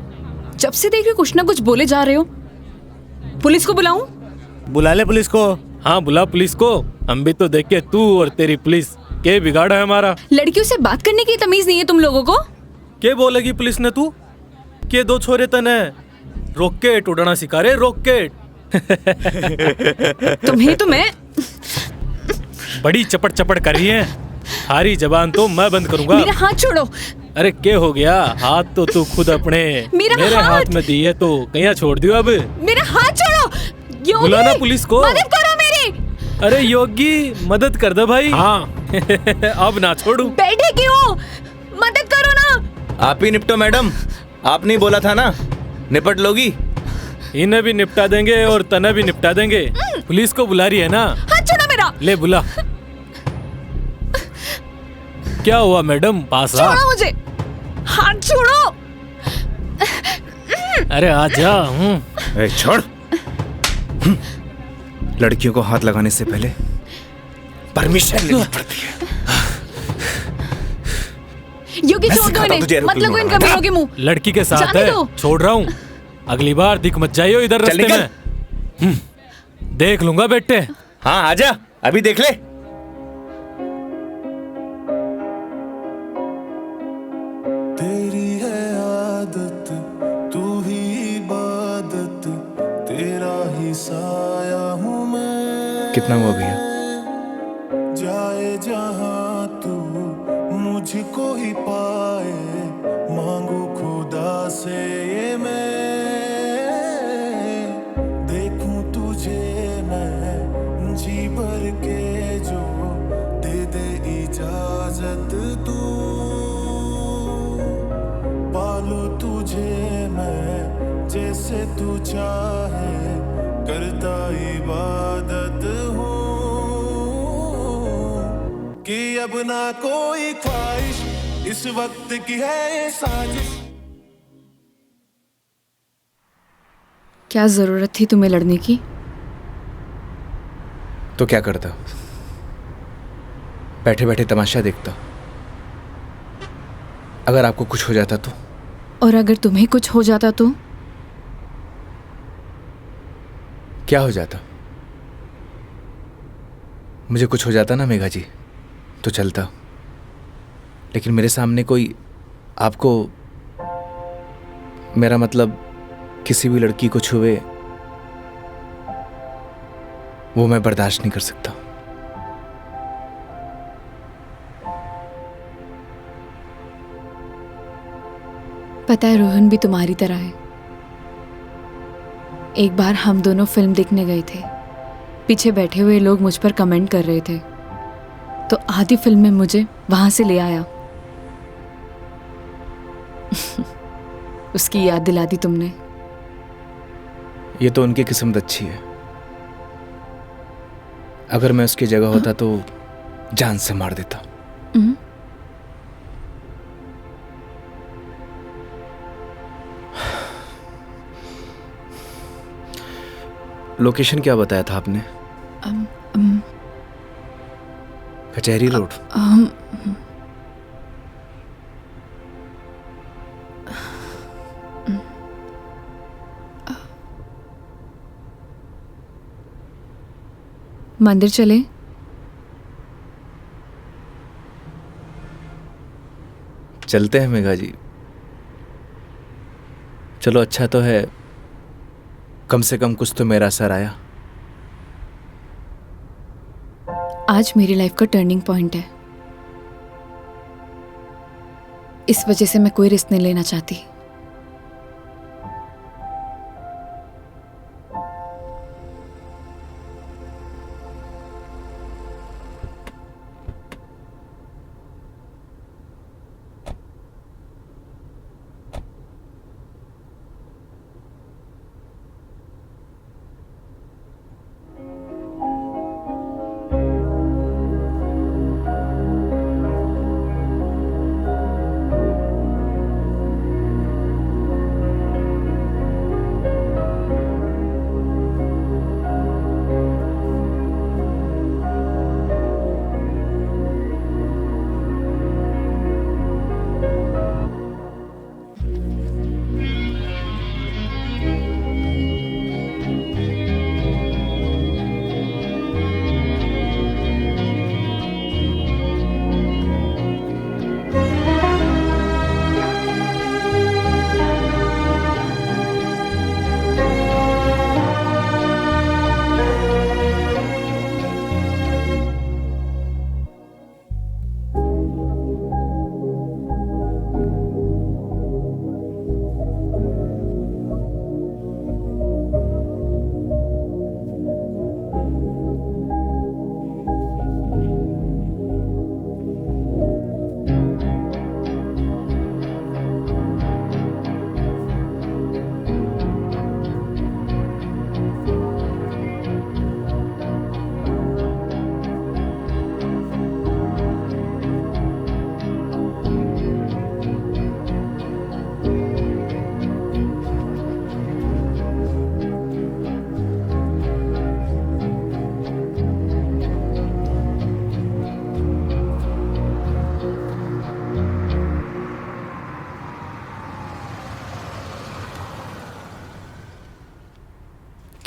जब से देख रहे कुछ ना कुछ बोले जा रहे हो। पुलिस को बुलाऊं? बुला ले पुलिस को। हाँ बुला पुलिस को, हम भी तो देखे तू और तेरी पुलिस के बिगाड़ा है हमारा। लड़कियों से बात करने की तमीज नहीं है तुम लोगों को? के बोलेगी पुलिस ने? तू के 2 छोरे तने रॉकेट उड़ाना सिखा रहे, रॉकेट। तुम्हें तो मैं बड़ी चपड़ चपड़ कर रही है। हारी जबान तो मैं बंद करूंगा। मेरा हाथ छोड़ो। अरे क्या हो गया? हाथ तो तू खुद अपने मेरे हाथ में दी है, तो कहीं छोड़ दियो अब। मेरा हाथ छोड़ो। योगी, बुलाना पुलिस को। मदद करो मेरी। अरे योगी, मदद कर दे भाई। हाँ अब ना छोड़ू। बैठे क्यों? मदद करो ना। आप ही निपटो मैडम, आपने ही बोला था ना, निपट लोगी। इन्हें भी निपटा देंगे और तने भी निपटा देंगे। पुलिस को बुला रही है ना? हाथ छोड़ो मेरा। ले बुला। क्या हुआ मैडम? पास आ। छोड़ो मुझे, हाथ छोड़ो। अरे आजा। ए, छोड़। लड़कियों को हाथ लगाने से पहले परमिशन लेनी पड़ती है। योगी मैं छोड़ दो सिखाता हूं तुझे इन्हें, मत एरोप्लेन लगो इनका उड़ाना। मिलोगे मुंह। लड़की के साथ जाने है, दो। छोड़ रहा हूँ। अगली बार दिख मत जाइयो इधर चल रास्ते निकल। में। देख लूंगा बेटे। हाँ आजा, अभी देख ले। तेरी है आदत, तू ही इबादत, तेरा ही साया हूँ मैं। कितना हुआ भैया? जाए जहाँ तू मुझको ही पाए, मांगू खुदा से ये मैं। देखूं तुझे मैं जी भर के, जो दे दे इजाजत तू। पालू तुझे मैं जैसे तू चाहे, करता इबादत हूँ कि अब ना कोई ख्वाहिश, इस वक्त की है ये साजिश। क्या जरूरत थी तुम्हें लड़ने की? तो क्या करता? बैठे बैठे तमाशा देखता। अगर आपको कुछ हो जाता तो? और अगर तुम्हें कुछ हो जाता तो? क्या हो जाता? मुझे कुछ हो जाता ना मेघा जी, तो चलता। लेकिन मेरे सामने कोई आपको, मेरा मतलब किसी भी लड़की को छुए, वो मैं बर्दाश्त नहीं कर सकता। पता है रोहन भी तुम्हारी तरह है। एक बार हम दोनों फिल्म देखने गए थे। पीछे बैठे हुए लोग मुझ पर कमेंट कर रहे थे, तो आधी फिल्म में मुझे वहां से ले आया। उसकी याद दिला दी तुमने। ये तो उनकी किस्मत अच्छी है। अगर मैं उसकी जगह होता तो जान से मार देता। लोकेशन क्या बताया था आपने? कचहरी रोड। मंदिर चले? चलते हैं मेघा जी। चलो, अच्छा तो है, कम से कम कुछ तो मेरा असर आया। आज मेरी लाइफ का टर्निंग पॉइंट है। इस वजह से मैं कोई रिस्क नहीं लेना चाहती।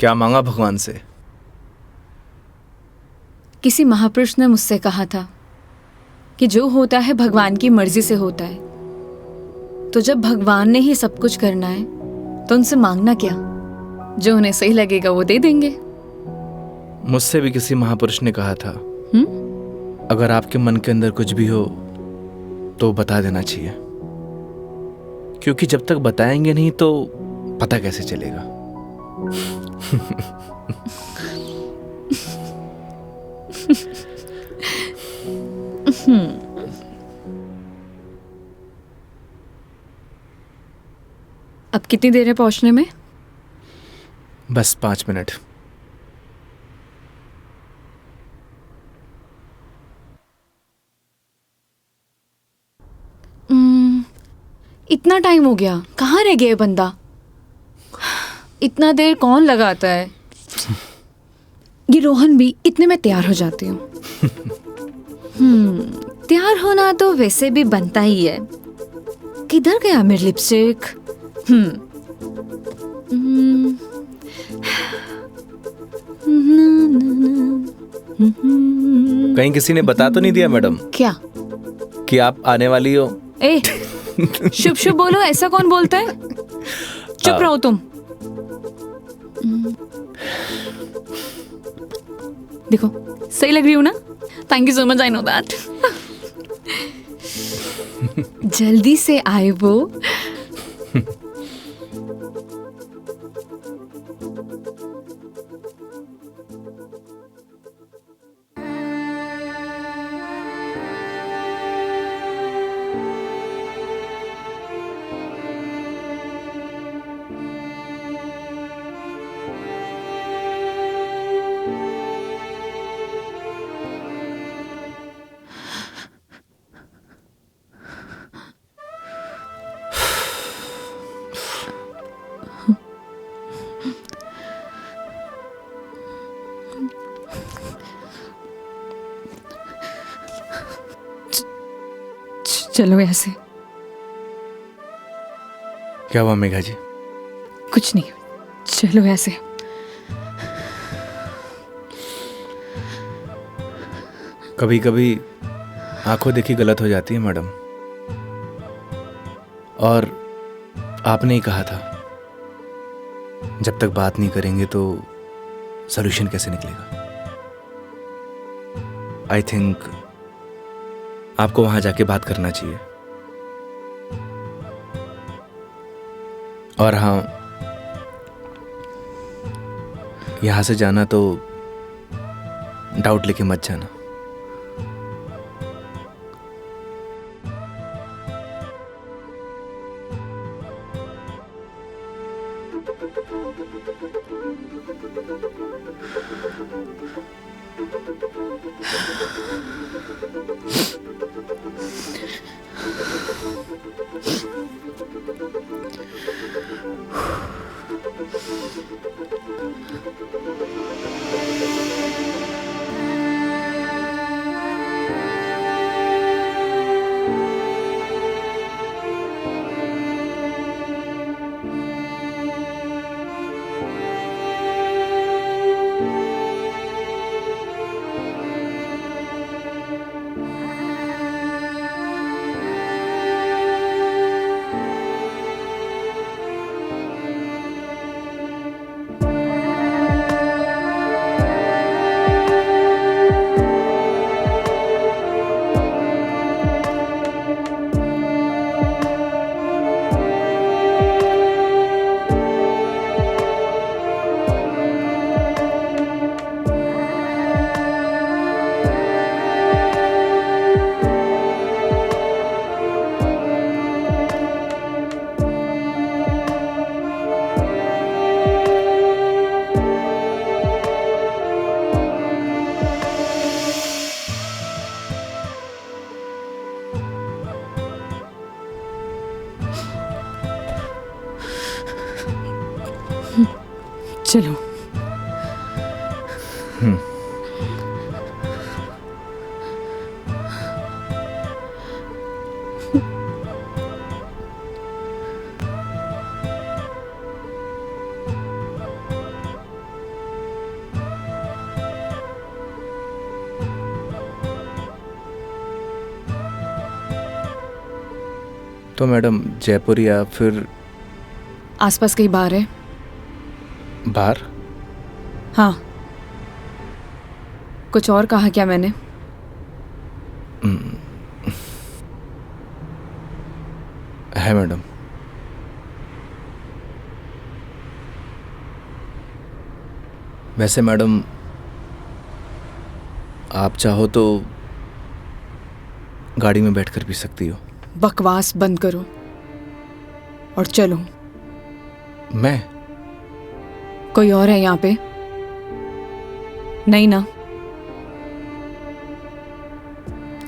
क्या मांगा भगवान से? किसी महापुरुष ने मुझसे कहा था कि जो होता है भगवान की मर्जी से होता है, तो जब भगवान ने ही सब कुछ करना है तो उनसे मांगना क्या, जो उन्हें सही लगेगा वो दे देंगे। मुझसे भी किसी महापुरुष ने कहा था, अगर आपके मन के अंदर कुछ भी हो तो बता देना चाहिए, क्योंकि जब तक बताएंगे नहीं तो पता कैसे चलेगा। अब कितनी देर है पहुंचने में? बस 5 मिनट। इतना टाइम हो गया, कहाँ रह गया ये बंदा? इतना देर कौन लगाता है? ये रोहन भी, इतने में तैयार हो जाती हूँ। तैयार होना तो वैसे भी बनता ही है। किधर गया मेरी लिपस्टिक? कहीं किसी ने बता तो नहीं दिया मैडम क्या? कि आप आने वाली हो? ए, शुभ शुभ बोलो, ऐसा कौन बोलता है? चुप रहो तुम। देखो सही लग रही हूँ ना? Thank you so much, I know that. जल्दी से आए वो। चलो ऐसे। क्या हुआ मेघा जी? कुछ नहीं, चलो ऐसे। कभी कभी आंखों देखी गलत हो जाती है मैडम, और आपने ही कहा था जब तक बात नहीं करेंगे तो सॉल्यूशन कैसे निकलेगा। आई थिंक आपको वहां जाके बात करना चाहिए। और हाँ, यहां से जाना तो डाउट लेके मत जाना। चलो। तो मैडम जयपुर या फिर आसपास कहीं बार है? बाहर? हाँ। कुछ और कहा क्या मैंने? है मैडम। वैसे मैडम आप चाहो तो गाड़ी में बैठकर पी सकती हो। बकवास बंद करो और चलो। मैं? कोई और है यहाँ पे? नहीं ना?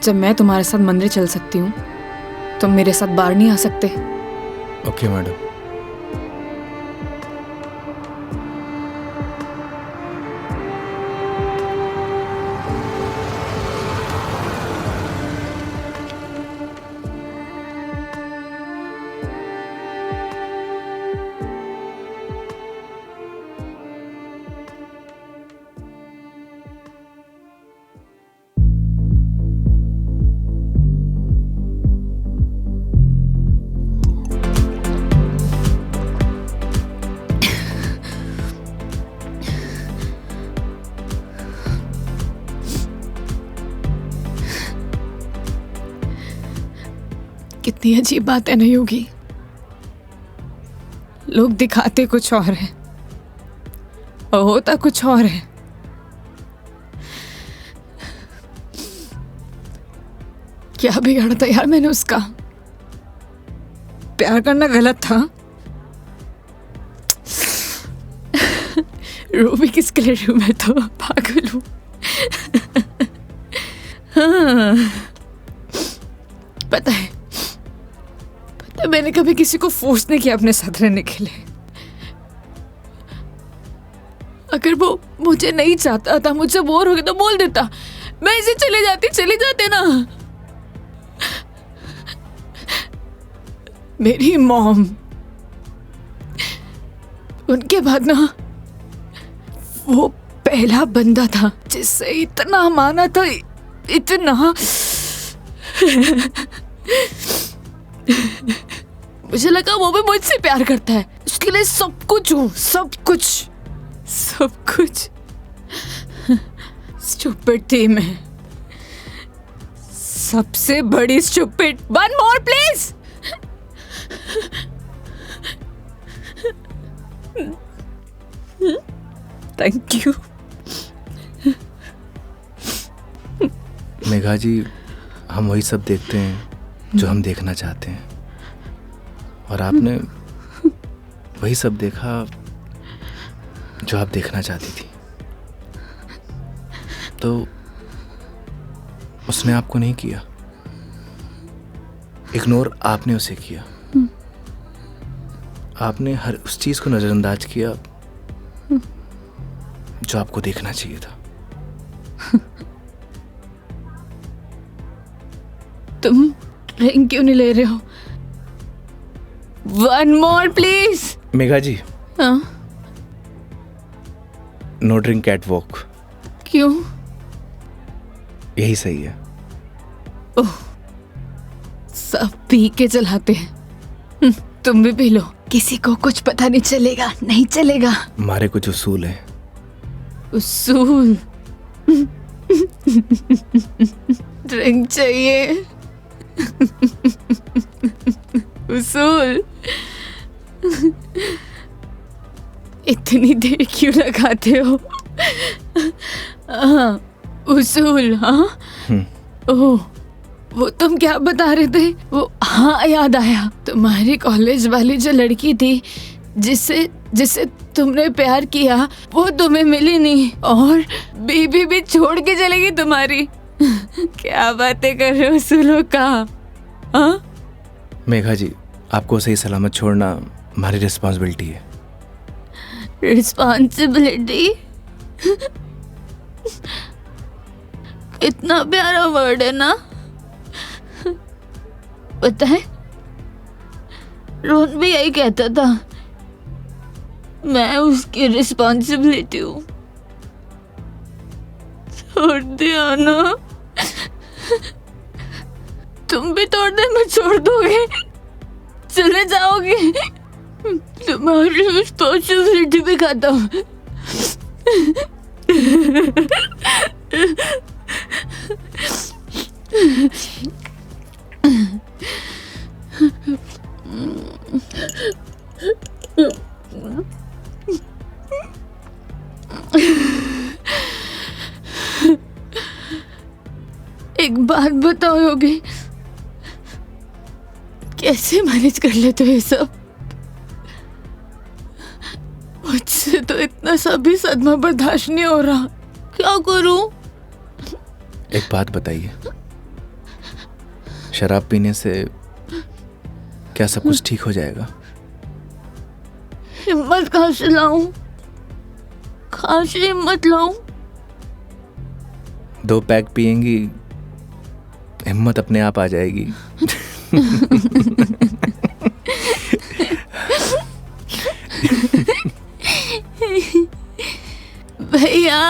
जब मैं तुम्हारे साथ मंदिर चल सकती हूँ, तुम मेरे साथ बाहर नहीं आ सकते? Okay madam. कितनी अजीब बात है ना योगी। लोग दिखाते कुछ और है और होता कुछ और है। क्या बिगाड़ा था यार मैंने उसका? प्यार करना गलत था? रो भी किसके लिए रू? मैं तो पागल हूं। हाँ। पता है मैंने कभी किसी को फोर्स नहीं किया अपने साथ रहने के लिए। अगर वो मुझे नहीं चाहता था, मुझसे बोर हो गया तो बोल देता, मैं इसे चले जाते ना। मेरी मॉम, उनके बाद ना वो पहला बंदा था जिससे इतना माना था, इतना। मुझे लगा वो भी मुझसे प्यार करता है, उसके लिए सब कुछ हूँ, सब कुछ। स्टूपिड थी मैं, सबसे बड़ी stupid. One more please. Thank you. Megha ji, हम वही सब देखते हैं जो हम देखना चाहते हैं, और आपने वही सब देखा जो आप देखना चाहती थी। तो उसने आपको नहीं किया, इग्नोर आपने उसे किया। आपने हर उस चीज को नजरअंदाज किया जो आपको देखना चाहिए था। तुम ड्रिंक क्यों नहीं ले रहे हो? One more please. Megha ji, हाँ? No drink at walk. क्यों? यही सही है। ओह, सब पी के चलाते हैं। तुम भी पी लो, किसी को कुछ पता नहीं चलेगा। नहीं चलेगा। हमारे कुछ उसूल हैं। उसूल? ड्रिंक चाहिए। उसूल? इतनी देर क्यों लगाते हो? हाँ, उसूल। हाँ। ओह, वो तुम क्या बता रहे थे? वो, हाँ याद आया, तुम्हारी कॉलेज वाली जो लड़की थी जिससे तुमने प्यार किया, वो तुम्हें मिली नहीं और बीबी भी छोड़ के चलेगी तुम्हारी। क्या बातें कर रहे हो उसूलों का? हाँ? मेघा जी, आपको सही सलामत छोड़ना हमारी रिस्पॉन्सिबिलिटी है। रिस्पॉन्सिबिलिटी? इतना प्यारा वर्ड है ना? पता है, रोहन भी यही कहता था, मैं उसकी रिस्पॉन्सिबिलिटी हूँ। छोड़ दिया ना? तुम भी तोड़ दे, मैं छोड़ दोगे? चले जाओगे? तुम्हारी रिस्पॉन्सिबिलिटी भी खत्म। एक बात बताओ योगी, कैसे मैनेज कर लेते हो ये सब? मुझसे तो इतना सा भी सदमा बर्दाश्त नहीं हो रहा, क्या करूं? एक बात बताइए, शराब पीने से क्या सब कुछ ठीक हो जाएगा? हिम्मत कहाँ से लाऊं? कहाँ से हिम्मत लाऊं? 2 पैक पिएंगी, हिम्मत अपने आप आ जाएगी। भैया,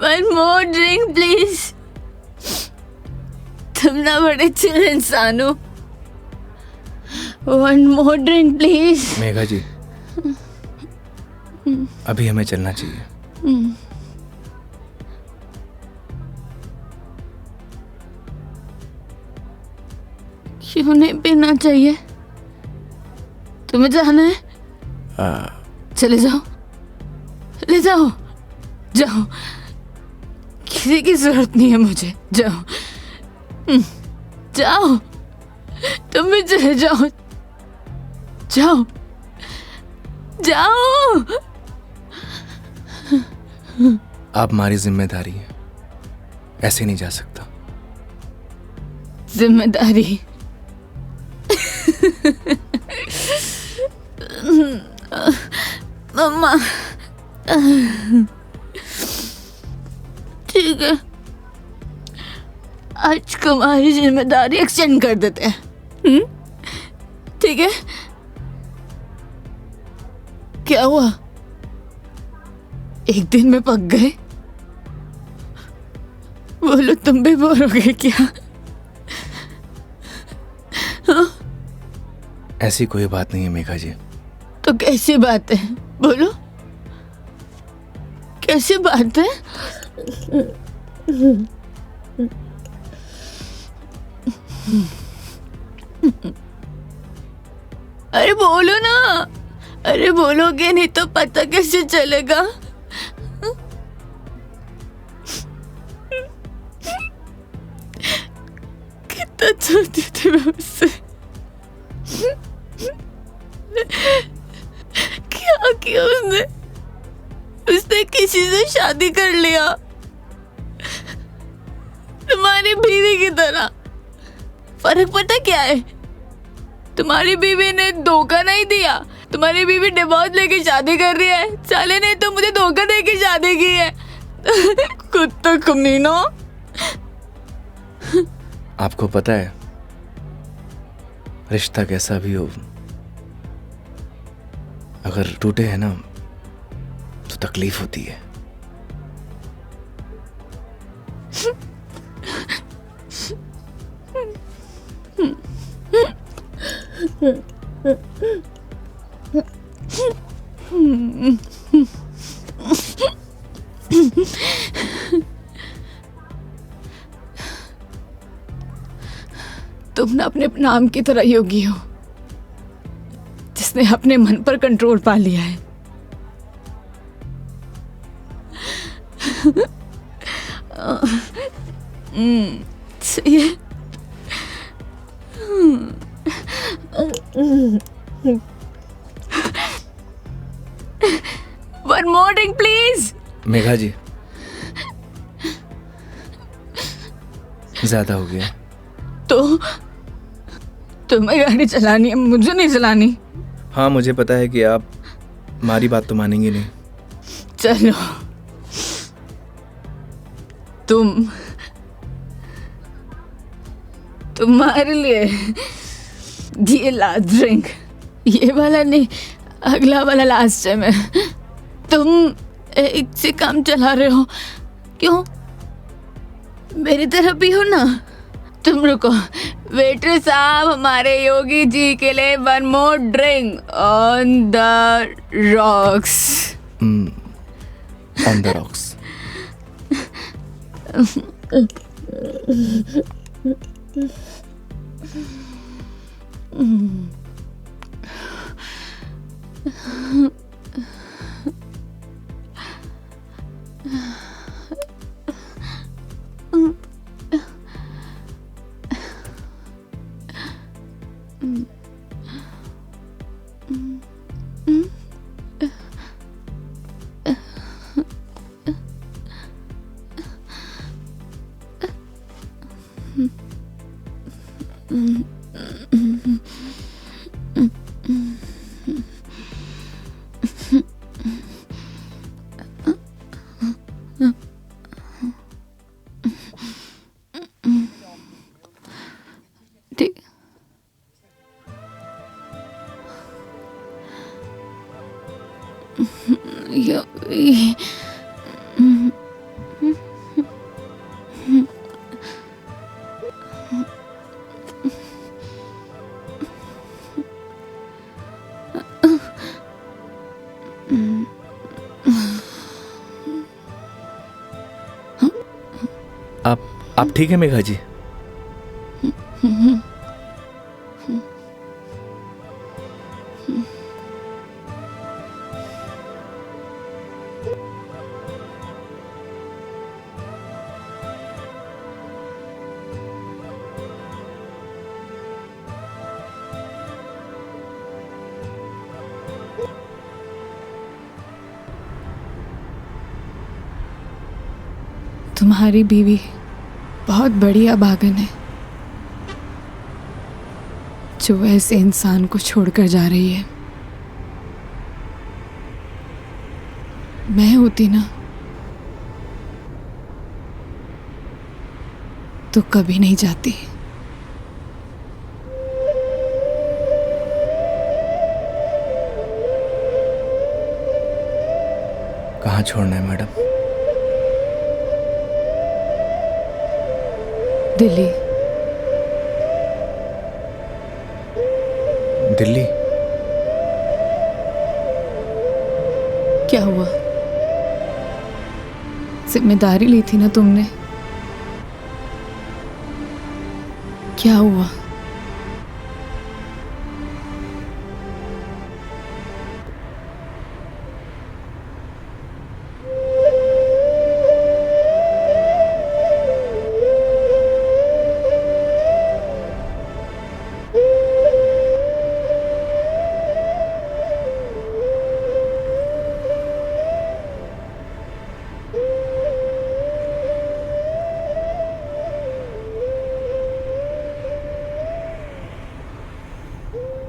one more drink please। तुम ना बड़े चिल इंसान हो। One more drink please। Megha जी, अभी हमें चलना चाहिए। क्यों नहीं पीना चाहिए? तुम्हें जाना है? चले जाओ, ले जाओ, जाओ, किसी की जरूरत नहीं है मुझे, जाओ, जाओ, तुम भी चले जाओ, जाओ, जाओ। आप हमारी जिम्मेदारी है, ऐसे नहीं जा सकता। जिम्मेदारी? मम्मा, ठीक है, आज तुम्हारी जिम्मेदारी एक्सटेंड कर देते हैं। ठीक है? क्या हुआ? एक दिन में पक गए? बोलो, तुम भी बोलोगे क्या? ऐसी कोई बात नहीं है मेघा जी। तो कैसी बात है? बोलो, कैसी बात है? अरे बोलो ना, अरे बोलोगे नहीं तो पता कैसे चलेगा? कितना चाहती थी मैं उससे, क्या किया उसने? उसने किसी से शादी कर लिया, तुम्हारी बीवी की तरह। फर्क पता क्या है? तुम्हारी बीवी ने धोखा नहीं दिया, तुम्हारी बीवी डिवोर्स लेके शादी कर रही है। साले ने तो मुझे धोखा देके शादी की है। कुत्ता कमीना। आपको पता है, रिश्ता कैसा भी हो, अगर टूटे है ना तो तकलीफ होती है। तुम ना अपने नाम की तरह योगी हो, जिसने अपने मन पर कंट्रोल पा लिया है। सही है। One more drink, please। Megha जी, ज्यादा हो गया। तो तुम्हें गाड़ी चलानी है, मुझे नहीं चलानी। हाँ, मुझे पता है कि आप हमारी बात तो मानेंगे नहीं। चलो, तुम्हारे लिए ये लास्ट ड्रिंक, ये वाला नहीं, अगला वाला लास्ट टाइम है। तुम एक से काम चला रहे हो, क्यों? मेरी तरह भी हो ना, तुम रुको। वेटर साहब, हमारे योगी जी के लिए 1 more drink on the rocks. On the rocks. ठीक। आप ठीक है मेघा जी? तुम्हारी बीवी बहुत बड़ी अभागन है जो ऐसे इंसान को छोड़कर जा रही है। मैं होती ना तो कभी नहीं जाती। कहाँ छोड़ना है मैडम? दिल्ली। दिल्ली? क्या हुआ? जिम्मेदारी ली थी ना तुमने। क्या हुआ?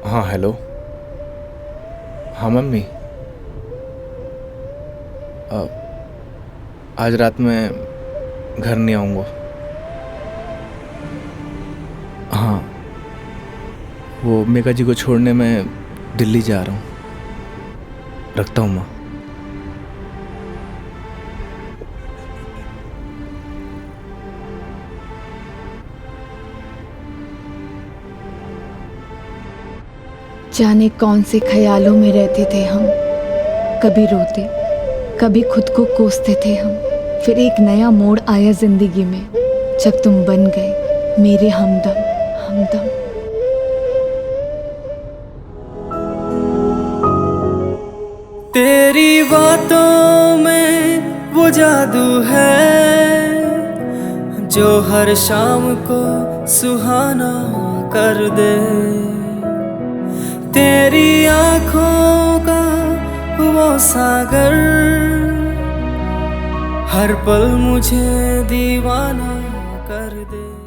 हाँ हेलो। हाँ मम्मी, आज रात में घर नहीं आऊँगा। हाँ, वो मेघा जी को छोड़ने मैं दिल्ली जा रहा हूँ। रखता हूँ माँ। जाने कौन से ख्यालों में रहते थे हम। कभी रोते, कभी खुद को कोसते थे हम। फिर एक नया मोड़ आया जिंदगी में जब तुम बन गए मेरे हमदम। हमदम। तेरी बातों में वो जादू है जो हर शाम को सुहाना कर दे। तेरी आँखों का वो सागर हर पल मुझे दीवाना कर दे।